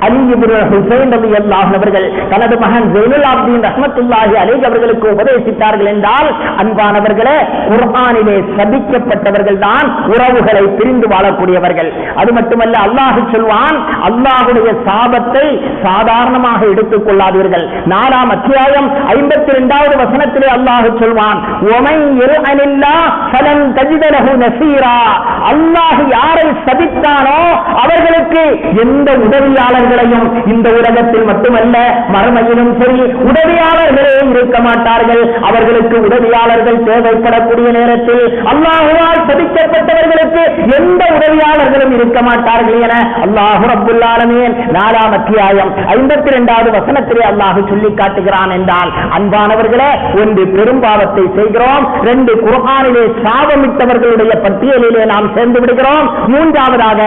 அலி இப்னு ஹுசைன் ரலியல்லாஹு அவர்கள் தனது மகன் ஸைனுல் ஆபிதீன் ரஹ்மத்துல்லாஹி அலைஹி அவர்களுக்கு உபதேசித்தார்கள் என்றால், அன்பானவர்களே, குர்ஆனிலே சபிக்கப்பட்டவர்கள் தான் உறவுகளை பிரிந்து வாழக்கூடியவர்கள். அது மட்டுமல்ல, அல்லாஹ் சொல்வான், அல்லாஹ்வுடைய சாபத்தை சாதாரணமாக எடுத்துக் கொள்ளாதீர்கள். 4ஆம் அத்தியாயம் 52வது வசனத்திலே அல்லாஹ் சொல்வான், ஒமை யல்அனில்லாஹ் ஃபலன் தஜித லஹு நஸீரா, அல்லாஹ் யாரை சபித்தானோ அவர்களுக்கு எந்த உதவியாளர் இந்த உலகத்தில் மட்டுமல்ல மறுமையிலும் சரி உதவியாளர்களே இருக்க மாட்டார்கள். அவர்களுக்கு உதவியாளர்கள் தேவைப்படக்கூடிய நேரத்தில் அல்லாஹ்வால் சபிக்கப்பட்டவர்களுக்கு எந்த உதவியாளர்களும் இருக்க மாட்டார்கள் என அல்லாஹ் ரப்பல் ஆலமீன் 4ஆம் அத்தியாயம் 52வது வசனத்திலே அல்லாஹ் சொல்லி காட்டுகிறான் என்றால், அன்பானவர்களே, 1 பெரும்பாவத்தை செய்கிறோம், 2 குர்ஆனிலே சாபமிட்டவர்களுடைய பட்டியலிலே நாம் சேர்ந்து விடுகிறோம். 3ஆவதாக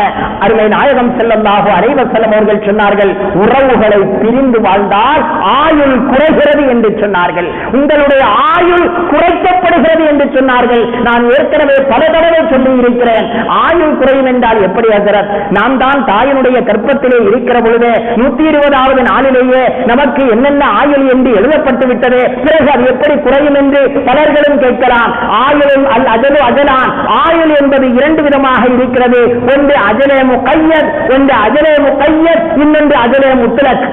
அருமை நாயகம் ஸல்லல்லாஹு அலைஹி வஸல்லம் அவர்கள் சொன்னார்கள், உறவுகளை பிரிந்து வாழ்ந்தால் ஆயுள் குறைகிறது என்று சொன்னார்கள். சொன்னார்கள். உங்களுடைய ஆயுள் குறைக்கப்படுகிறது என்று சொன்னார்கள். நான் ஏற்கனவே பல தடவை சொல்லி இருக்கிறேன், ஆயுள் குறையும் என்றால் எப்படி ஹஜ்ரத்? நாம் தான் தாயினுடைய கர்ப்பத்திலே இருக்கிற பொழுது 120வது நாளிலேயே நமக்கு என்னென்ன ஆயுள் என்று எழுதப்பட்டு விட்டது, பிறகு அது எப்படி குறையும் என்று பலர்களும் கேட்கலாம். ஆயுளும் அஜலு அஜலான், ஆயுள் என்பது இரண்டு விதமாக இருக்கிறது. ஒன்று அஜலே முகையத், ஒன்று அஜலே முகையத், இன்னொன்று அஜலே முத்லக்.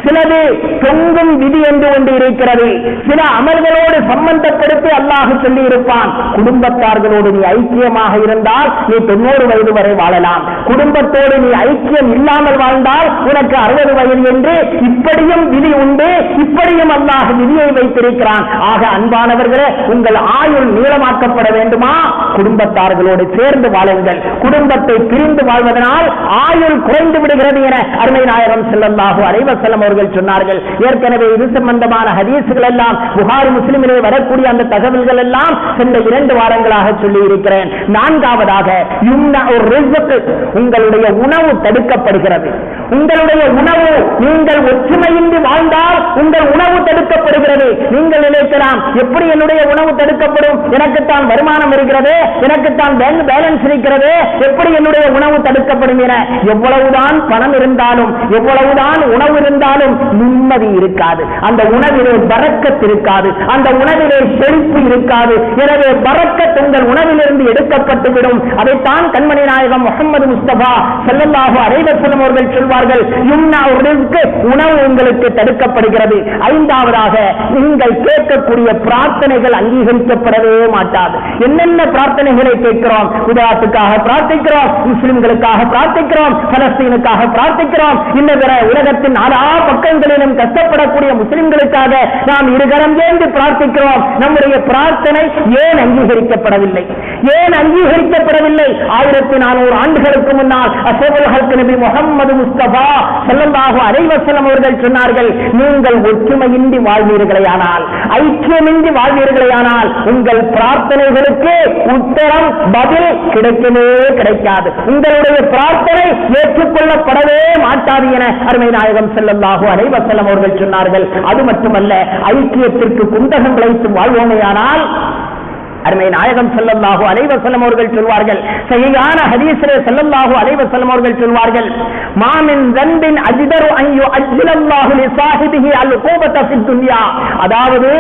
சிலது தொங்கும் விதி என்று ஒன்று இருக்கிறது. சில அமல்களோடு சம்பந்தப்படுத்தி அல்லாஹ் சொல்லி இருப்பான், குடும்பத்தார்களோடு நீ ஐக்கியமாக இருந்தால் நீ 90 வயது வரை வாழலாம், குடும்பத்தோடு நீ ஐக்கியம் இல்லாமல் வாழ்ந்தால் உனக்கு 60 வயது என்று இப்படியும் விதி உண்டு. இப்படியும் அல்லாஹ் விதியை வைத்திருக்கிறான். ஆக அன்பானவர்களே, உங்கள் ஆயுள் நீளமாக்கப்பட வேண்டுமா? குடும்பத்தார்களோடு சேர்ந்து வாழுங்கள். குடும்பத்தை பிரிந்து வாழ்வதனால் ஆயுள் குறைந்து விடுகிறது என அருமை நாயகம் ஸல்லல்லாஹு அலைஹி வஸல்லம் அவர்கள் சொன்னார்கள். ஏற்கனவே இது சம்பந்தமான ஹதீஸ்கள் எல்லாம் புகாரி முஸ்லிமிலே வரக்கூடிய அந்த தகவல்கள் எல்லாம் சென்ற 2 வாரங்களாக சொல்லி இருக்கிறேன். நான்காவதாக உங்களுடைய உணவு தடுக்கப்படுகிறது. உங்களுடைய உணவு, நீங்கள் ஒற்றுமையின்றி வாழ்ந்தால் உங்கள் உணவு தடுக்கப்படுகிறது. நீங்கள் நினைக்கலாம், எப்படி என்னுடைய உணவு தடுக்கப்படும்? எனக்குத்தான் வருமானம் இருக்கிறது, எனக்குத்தான் பேலன்ஸ் இருக்கிறது, எப்படி என்னுடைய உணவு தடுக்கப்படும் என. எவ்வளவுதான் பணம் இருந்தாலும், எவ்வளவுதான் உணவு இருந்தாலும் நிம்மதி இருக்காது. அந்த உணவிலே பரக்கத் இருக்காது, அந்த உணவிலே செழிப்பு இருக்காது. எனவே பரக்கத் உங்கள் உணவிலிருந்து எடுக்கப்பட்டுவிடும். அதைத்தான் கண்மணி நாயகம் முஹம்மது முஸ்தபா ஸல்லல்லாஹு அலைஹி வஸல்லம் அவர்கள் சொல்வார்கள், உணவு உங்களுக்கு தடுக்கப்படுகிறது. ஐந்தாவதாக, நீங்கள் கேட்கக்கூடிய பிரார்த்தனைகள் அங்கீகரிக்கப்படவே மாட்டாது. என்னென்ன பிரார்த்தனைகளை கேட்கிறோம்? உதாரணத்துக்காக பிரார்த்திக்கிறோம், முஸ்லிம்களுக்காக பிரார்த்திக்கிறோம், பலஸ்தீனுக்காக பிரார்த்திக்கிறோம், இன்னும் உலகத்தின் நாலா பக்கங்களிலும் கஷ்டப்படக்கூடிய முஸ்லிம்களுக்காக நாம் இருகரம் சேர்ந்து பிரார்த்திக்கிறோம். நம்முடைய பிரார்த்தனை ஏன் அங்கீகரிக்கப்படவில்லை? ஏன் அங்கீகரிக்கப்படவில்லை? 1400 ஆண்டுகளுக்கு முன்னால் அஸ்ஸஃபுல் ஹல்க் நபி முஹம்மது முஸ்தபா ஸல்லல்லாஹு அலைஹி வஸல்லம் அவர்கள் சொன்னார்கள், நீங்கள் ஒற்றுமையின்றி வாழ்வீர்களேயானால், ஐக்கியமின்றி வாழ்வீர்களேயானால் உங்கள் பிரார்த்தனைகளுக்கு உத்தரம், பதில் கிடைக்கவே கிடைக்காது. உங்களுடைய பிரார்த்தனை ஏற்றுக்கொள்ளப்படவே மாட்டாது என அருமை நாயகம் ஸல்லல்லாஹு அலைஹி வஸல்லம் அவர்கள் சொன்னார்கள். அது மட்டுமல்ல, ஐக்கியத்திற்கு குந்தகம் விளைத்து வாழ்வோமேயானால் அருமை நாயகம் ஸல்லல்லாஹு அலைஹி வஸல்லம் அவர்கள் சொல்வார்கள், சஹீஹான ஹதீஸிலே ஸல்லல்லாஹு அலைஹி வஸல்லம் அவர்கள் சொல்வார்கள், மா மின் ذنبின் அஜ்தரு அன் யுஅஜ்ஜிலல்லாஹு லிசாஹிபிஹி அல்-உகூபத ஃபித் துன்யா. அதாவது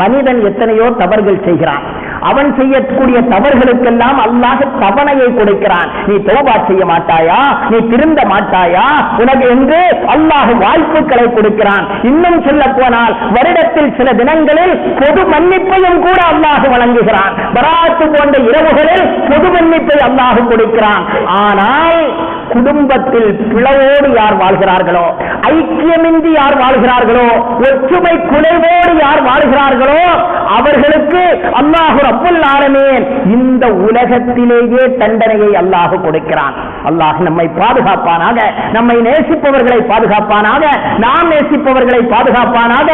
மனிதன் எத்தனையோ தவறுகள் செய்கிறான், அவன் செய்யக்கூடிய தவறுகளுக்கெல்லாம் அல்லாஹ் தவணையை கொடுக்கிறான். நீ தௌபா செய்ய மாட்டாயா, நீ திருந்த மாட்டாயா உனக்கு என்று அல்லாஹ் வாய்ப்புகளை கொடுக்கிறான். இன்னும் சொல்ல போனால் வருடத்தில் சில தினங்களில் பொது மன்னிப்பையும் கூட அல்லாஹ் வழங்குகிறான். பராத்து போன்ற இரவுகளில் பொது மன்னிப்பை அல்லாஹ் கொடுக்கிறான். ஆனால் குடும்பத்தில் பிளவோடு யார் வாழ்கிறார்களோ, ஐக்கியமின்றி யார் வாழ்கிறார்களோ, ஒற்றுமை குலைவோடு யார் வாழ்கிறார்களோ அவர்களுக்கு அல்லாஹ் ரப்புல் ஆலமீன் இந்த உலகத்திலேயே தண்டனையை அல்லாஹ் கொடுக்கிறான். அல்லாஹ் நம்மை பாதுகாப்பானாக, நம்மை நேசிப்பவர்களை பாதுகாப்பானாக, நாம் நேசிப்பவர்களை பாதுகாப்பானாக.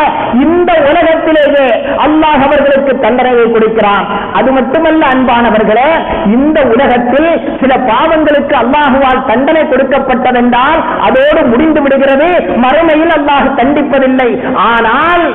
இந்த உலகத்திலேயே அல்லாஹ் அவர்களுக்கு தண்டனையை கொடுக்கிறான். அது மட்டுமல்ல அன்பானவர்களே, இந்த உலகத்தில் சில பாவங்களுக்கு அல்லாஹுவால் தண்டனை கொடுக்கப்பட்டதென்றால் அதோடு முடிந்து விடுகிறது. மறுமையில் அல்லாஹ் தண்டிப்பதில்லை. ஆனால்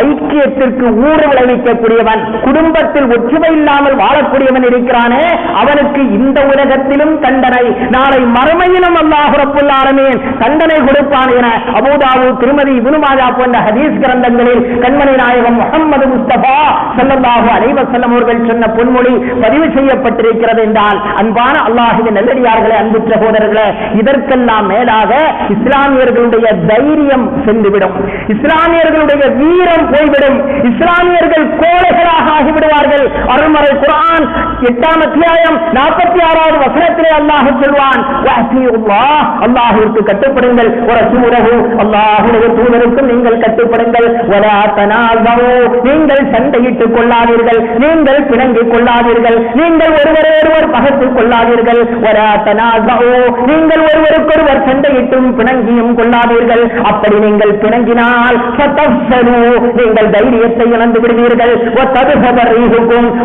ஐக்கியத்திற்கு ஊறு விளைவிக்கக்கூடியவன், குடும்பத்தில் ஒற்றுமை இல்லாமல் வாழக்கூடியவன் இருக்கிறானே, அவனுக்கு இந்த உலகத்திலும் தண்டனை, நாளை மறுமையிலும் அல்லாஹ் ரப்புல் ஆலமீன் தண்டனை கொடுப்பான் என அபூ தாவூத், திருமதி இப்னு மாஜா போன்ற ஹதீஸ் கிரந்தங்களில் கண்மணி நாயகம் முஹம்மது முஸ்தபா ஸல்லல்லாஹு அலைஹி வஸல்லம் அவர்கள் சொன்ன பொன்மொழி பதிவு செய்யப்பட்டிருக்கிறது என்றால், அன்பான அல்லாஹ்வின் நல்லடியார்களே, அன்பு சகோதரர்களே, இதற்கெல்லாம் மேலாக இஸ்லாமியர்களுடைய தைரியம் சென்றுவிடும், இஸ்லாமியர்களுடைய வீரம் போய்விடும், இஸ்லாமியர்கள் கோழைகளாக ஆகிவிடுவார்கள். அருள்மறை குர்ஆன் 8ஆம் அத்தியாயம் 46வது வசனத்திலே அல்லாஹ் சொல்வான், வஅத்தீஉல்லாஹ், அல்லாஹ்விற்கு கட்டுப்படுங்கள், வரசூலஹு, அல்லாஹ்வுடைய தூதருக்கும் நீங்கள் கட்டுப்படுங்கள், வலா தனாஸு, நீங்கள் சண்டையிட்டுக் கொள்ளாதீர்கள், நீங்கள் பிணங்கிக் கொள்ளாதீர்கள், நீங்கள் ஒருவரை பகைத்துக் கொள்ளாதீர்கள், வலா தனாஸு, நீங்கள் ஒருவருக்கொருவர் சண்டையிட்டும் பிணங்கியும் கொள்ளாதீர்கள். அப்படி நீங்கள் பிணங்கினால் ஃபதஃஸலு, நீங்கள் தைரியத்தை இழந்து விடுவீர்கள்.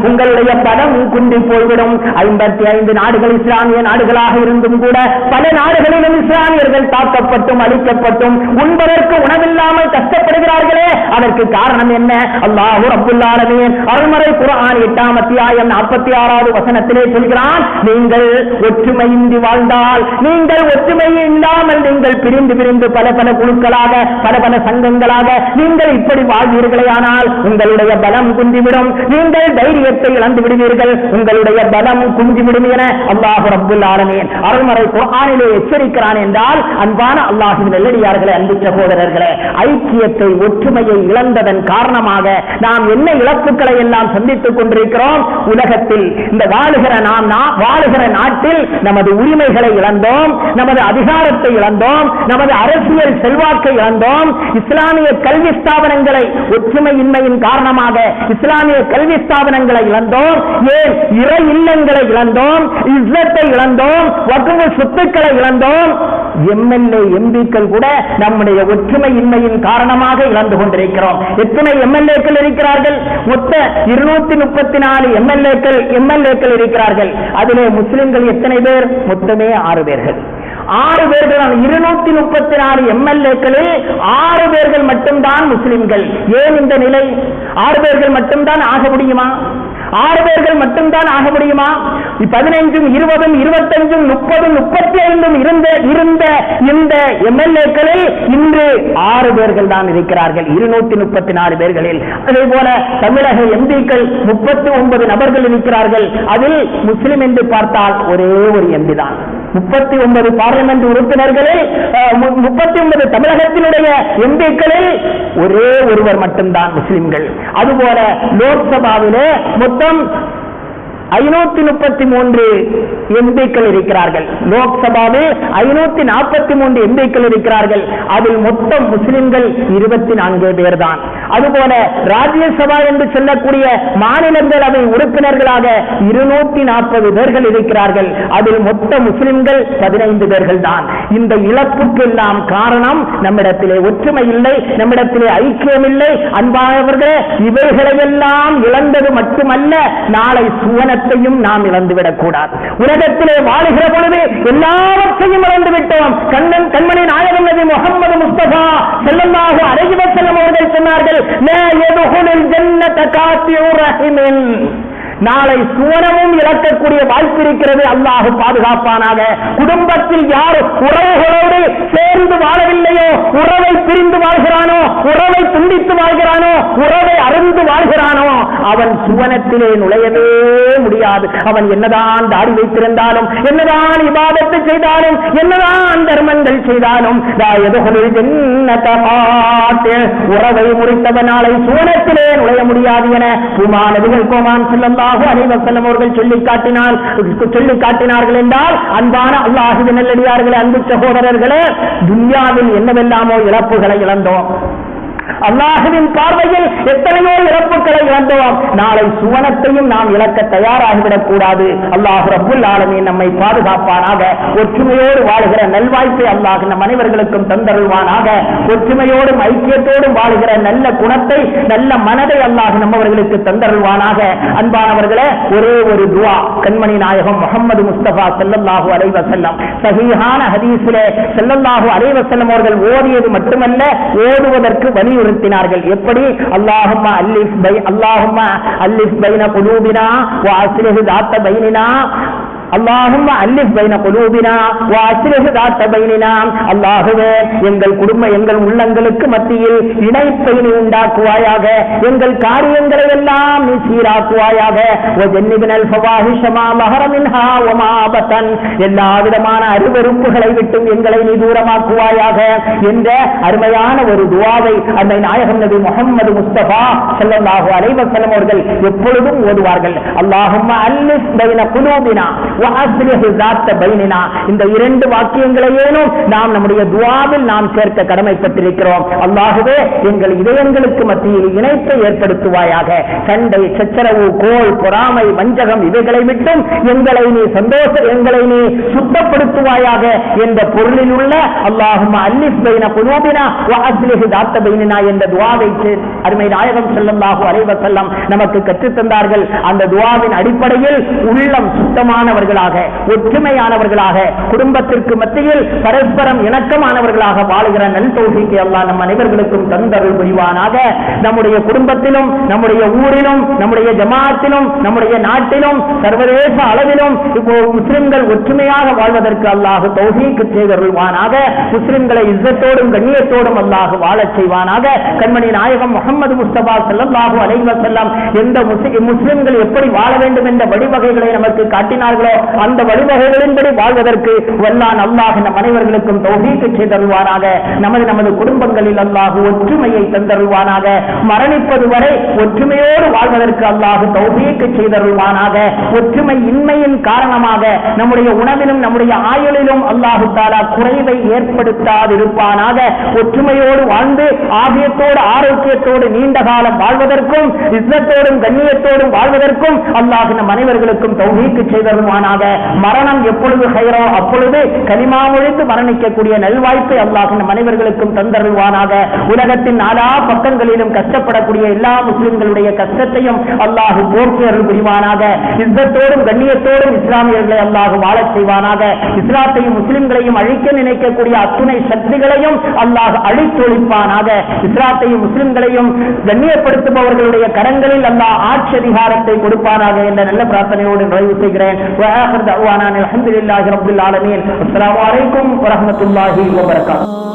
உங்களுடைய பலம் குன்றி போய்விடும். 55 நாடுகள் இஸ்லாமிய நாடுகளாக இருந்தும் கூட பல நாடுகளிலும் இஸ்லாமியர்கள் தாக்கப்பட்டும் அழிக்கப்பட்டும் உண்பதற்கு உணவில்லாமல் கஷ்டப்படுகிறார்களே, அதற்கு காரணம் என்ன? அல்லாஹ் ரப்புல் ஆலமீன் அருள்மறை குர்ஆன் 8ஆம் அத்தியாயம் 46வது வசனத்திலே சொல்கிறான், நீங்கள் ஒற்றுமையின்றி வாழ்ந்தால், நீங்கள் ஒற்றுமை இல்லாமல் நீங்கள் பிரிந்து பிரிந்து பல பல குழுக்களாக பல பல சங்கங்களாக நீங்கள் இப்படி வாழ்வீர்களே, ஆனால் உங்களுடைய பலம் குன்றிவிடும், நீங்கள் தைரியத்தை இழந்து விடுவீர்கள், உங்களுடைய பலம் குன்றிவிடும் என அல்லாஹ் ரப்புல் ஆலமீன் அருள்மறை குர்ஆனிலே எச்சரிக்கிறான் என்றால், அன்பான அல்லாஹ்வின் நல்லடியார்களே, அன்பு சகோதரர்களே, ஐக்கியத்தை ஒற்றுமையை இழந்ததன் காரணமாக நாம் என்ன இழப்புகளை எல்லாம் சந்தித்துக் கொண்டிருக்கிறோம். உலகத்தில் இந்த வாழுகிற நாட்டில் நமது உரிமைகளை இழந்தோம், நமது அதிகாரத்தை இழந்தோம், நமது அரசியல் செல்வாக்கை இழந்தோம். இஸ்லாமிய கல்வி ஸ்தாபனங்களை ஒற்றுமையின்மையின் காரணமாக இஸ்லாமிய கல்வி ஸ்தாபனங்களை இழந்தோம். ஏன் இறை இல்லங்களை இழந்தோம், இஸ்ஸத்தை இழந்தோம், வக்ஃப் சொத்துக்களை இழந்தோம். எம்எல்ஏ எம்பிக்கள் கூட நம்முடைய ஒற்றுமையின்மையின் காரணமாக இழந்து கொண்டிருக்கிறோம். எத்தனை எம்எல்ஏக்கள் இருக்கிறார்கள்? மொத்த 234 எம்எல்ஏக்கள் இருக்கிறார்கள். அதிலே முஸ்லிம்கள் எத்தனை பேர்? மொத்தமே 6 பேர்கள். 6 பேர்கள். 234 எம்எல்ஏக்களில் 6 பேர்கள் மட்டும்தான் முஸ்லிம்கள். ஏன் இந்த நிலை? 6 பேர்கள் மட்டும்தான் ஆக முடியுமா? 6 பேர்கள் மட்டும்தான் ஆக முடியுமா? 15, 20, 25, 30, 35 இருந்த இந்த எம்எல்ஏக்களில் இன்று 6 பேர்கள் தான் இருக்கிறார்கள் 234 பேர்களில். அதே போல தமிழக எம்பிக்கள் 39 நபர்கள் இருக்கிறார்கள். அதில் முஸ்லிம் என்று பார்த்தால் ஒரே ஒரு எம்பி தான். 39 பார்லிமெண்ட் உறுப்பினர்களில் 39 தமிழகத்தினுடைய எம்பிக்களில் ஒரே ஒருவர் மட்டும்தான் முஸ்லிம்கள். அதுபோல லோக்சபாவிலே மொத்தம் 533 எம்பிக்கள் இருக்கிறார்கள். லோக்சபாவில் 543 எம்பிக்கள் இருக்கிறார்கள். அதில் மொத்தம் முஸ்லிம்கள் 24 பேர் தான். அதுபோல ராஜ்யசபா என்று சொல்லக்கூடிய மாநிலங்களவை உறுப்பினர்களாக 240 பேர்கள் இருக்கிறார்கள். அதில் மொத்த முஸ்லிம்கள் 15 பேர்கள் தான். இந்த இழப்புக்கெல்லாம் காரணம் நம்மிடத்திலே ஒற்றுமை இல்லை, நம்மிடத்திலே ஐக்கியம் இல்லை. அன்பானவர்களே, இவைகளையெல்லாம் இழந்தது மட்டுமல்ல, நாளை சுவன நாம் இழந்துவிடக் கூடாது. உலகத்திலே வாழுகிற பொழுது எல்லாவற்றையும் இழந்து விட்டோம். கண்மணி நாயகம் நபி முஹம்மது முஸ்தபா ஸல்லல்லாஹு அலைஹி வஸல்லம் அவர்கள் சொன்னார்கள், லா யதுகுலுல் ஜன்னத காத்திஉர் ரஹிமின். நாளை சுவனமும் இழக்கக்கூடிய வாய்ப்பு இருக்கிறது. அல்லாஹ் பாதுகாப்பானாக. குடும்பத்தில் யார் உறவுகளோடு சேர்ந்து வாழவில்லையோ, உறவை பிரிந்து வாழ்கிறானோ, உறவை துண்டித்து வாழ்கிறானோ, உறவை அருந்து வாழ்கிறானோ, அவன் சுவனத்திலே நுழையவே முடியாது. அவன் என்னதான் தாடி வைத்திருந்தாலும், என்னதான் இபாதத்தை செய்தாலும், என்னதான் தர்மங்கள் செய்தாலும், உறவை முறித்தவன் நாளை சுவனத்திலே நுழைய முடியாது என நபிகள் கோமான் ஸல்லல்லாஹு அலைஹி வஸல்லம் அவர்கள் சொல்லி காட்டினார்கள் என்றால், அன்பான அல்லாஹ்வின் நல்லடியார்களே, அன்பு சகோதரர்களே, துன்யாவில் என்னவெல்லாமோ இழப்புகளை இழந்தோம். அல்லாஹ்வின் பார்வையில் எத்தனையோ இழப்புகளை இழந்தோம். நாளை சுவனத்தையும் நாம் இழக்க தயாராகிவிடக் கூடாது. அல்லாஹ் ரப்புல் ஆலமீன் நம்மை பாதுகாப்பானாக. ஒற்றுமையோடு வாழ்கிற நல்வாய்ப்பை அல்லாஹ் நம் அனைவர்களுக்கும் தந்தருள்வானாக. ஒற்றுமையோடும் ஐக்கியத்தோடும் வாழ்கிற நல்ல குணத்தை, நல்ல மனதை அல்லாஹ் நம்மவர்களுக்கு தந்தருள்வானாக. அன்பானவர்களே, ஒரே ஒரு துஆ கண்மணி நாயகம் முஹம்மது முஸ்தபா ஸல்லல்லாஹு அலைஹி வஸல்லம் சஹீஹான ஹதீஸிலே ஸல்லல்லாஹு அலைஹி வஸல்லம் அவர்கள் ஓதியது மட்டுமல்ல, ஓதுவதற்கு வலியுறுத்தினார்கள். எப்படி? அல்லாஹும்ம அல்லிஃப் பைன குலூபினா வ அஸ்லிஹ் ذات பைனினா, அல்லாஹும்ம அல்லிஃப் பைன குலூபினா வ அஸ்லிஹ் ذات பைனினா. அல்லாஹ்வே, எங்கள் உள்ளங்களுக்கு மத்தியில் இணைப்பை நீ உண்டாக்குவாயாக, எங்கள் காரியங்களை எல்லாம் நீ சீராக்குவாயாக. வ ஜன்னிபினல் ஃபவாஹிஷ மா ظهر மின்ஹா வ மா பதன். எல்லா விதமான அருவருப்புகளை விட்டும் எங்களை நீ தூரமாக்குவாயாக என்ற அருமையான ஒரு துஆவை அந்த நாயகம் நபி முஹம்மது முஸ்தபா ஸல்லல்லாஹு அலைஹி வஸல்லம் அவர்கள் எப்பொழுதும் ஓதுவார்கள். அல்லாஹும்ம அல்லிஃப் பைன குலூபினா வஅஸ்லிஹ் ذات பைனினா. இந்த இரண்டு வாக்கியங்களையேனும் நாம் நம்முடைய துஆவில் நாம் சேர்க்க கடமைப்பட்டிருக்கிறோம். அல்லாஹ்வே எங்கள் இதயங்களுக்கு மத்தியில் இணைப்பை ஏற்படுத்துவாயாக. சண்டை, சச்சரவு, கோல், பொறாமை, வஞ்சகம் இவைகளை விட்டும் எங்களை நீ சுத்தப்படுத்துவாயாக என்ற பொருளில் உள்ள அல்லாஹும்ம அல்லிஃப் பைன குலூபினா வஅஸ்லிஹ் ذات பைனினா என்ற துஆவை அருமை நாயகம் ஸல்லல்லாஹு அலைஹி வஸல்லம் நமக்கு கற்றுத் தந்தார்கள். அந்த துஆவின் அடிப்படையில் உள்ளம் சுத்தமானவர்களாக, ஒற்றுமையானவர்களாக, குடும்பத்திற்கு மத்தியில் பரஸ்பரம் இணக்கமானவர்களாக வாழுகிற நல் தௌஃபீக்கை அல்லாஹ் நம் அனைவர்களுக்கும் தந்தருள் புரிவானாக. நம்முடைய குடும்பத்திலும், நம்முடைய ஊரிலும், நம்முடைய ஜமாஅத்திலும், நம்முடைய நாட்டிலும், சர்வதேச அளவிலும் முஸ்லிம்கள் ஒற்றுமையாக வாழ்வதற்கு அல்லாஹ் தௌஃபீக் செய்தருள்வானாக. முஸ்லிம்களை இஸ்ஸத்தோடும் கண்ணியத்தோடும் அல்லாஹ் வாழச் செய்வானாக. கண்மணி நாயகம் முஹம்மது முஸ்தபா ஸல்லல்லாஹு அலைஹி வஸல்லம் எந்த முஸ்லிம்கள் எப்படி வாழ வேண்டும் என்ற வழிவகைகளை நமக்கு காட்டினார்களோ அந்த வழிவகைகளின்படி வாழ்வதற்கு வல்லான் அல்லாஹ் நம் அனைவர்களுக்கும் தௌஃபீக் செய்தருள்வானாக. நமது குடும்பங்களில் அல்லாஹ் ஒற்றுமையை தந்தருள்வானாக. மரணிப்பது வரை ஒற்றுமையோடு வாழ்வதற்கு அல்லாஹ் தௌஃபீக் செய்தருள்வானாக. ஒற்றுமை இன்மையின் காரணமாக நம்முடைய உணவிலும் நம்முடைய ஆயுளிலும் அல்லாஹ் தஆலா குறைவை ஏற்படுத்தாதிருப்பானாக. ஒற்றுமையோடு வாழ்ந்து ஆபியத்தோடு ஆரோக்கியத்தோடு நீண்ட காலம் வாழ்வதற்கும் இஸ்ஸத்தோடும் கண்ணியத்தோடும் வாழ்வதற்கும் அல்லாஹ் நம் அனைவர்களுக்கும் தௌஃபீக் செய்தருள்வானாக. மரணம் எப்பொழுது ஹைரோ அப்பொழுது கலிமா மொழிந்து மரணிக்கக்கூடிய நல்வாய்ப்பை அல்லாஹ் நம் அனைவர்களுக்கும் தந்தருள்வானாக. உலகத்தின் நாலா பக்கங்களிலும் கஷ்டப்படக்கூடிய எல்லா முஸ்லிம்களுடைய கஷ்டத்தையும் அல்லாஹ் போக்கி அருள் புரிவானாக. இஸ்ஸத்தோடும் கண்ணியத்தோடும் இஸ்லாமியர்களை அல்லாஹ் வாழச் செய்வானாக. இஸ்லாத்தையும் முஸ்லிம்களையும் அழிக்க நினைக்கக்கூடிய அத்துணை சக்திகளையும் அல்லாஹ் அழித்தொழிப்பானாக. இஸ்லாத்தையும் முஸ்லிம்களையும் கண்ணியப்படுத்துபவர்களுடைய கரங்களில் அல்லாஹ் ஆட்சி அதிகாரத்தை கொடுப்பானாக என்ற நல்ல பிரார்த்தனையோடு நிறைவு செய்கிறேன். அல்ஹம்துலில்லாஹி ரப்பில் ஆலமீன். அஸ்ஸலாமு அலைக்கும் வரஹ்மத்துல்லாஹி வபரகாத்துஹு.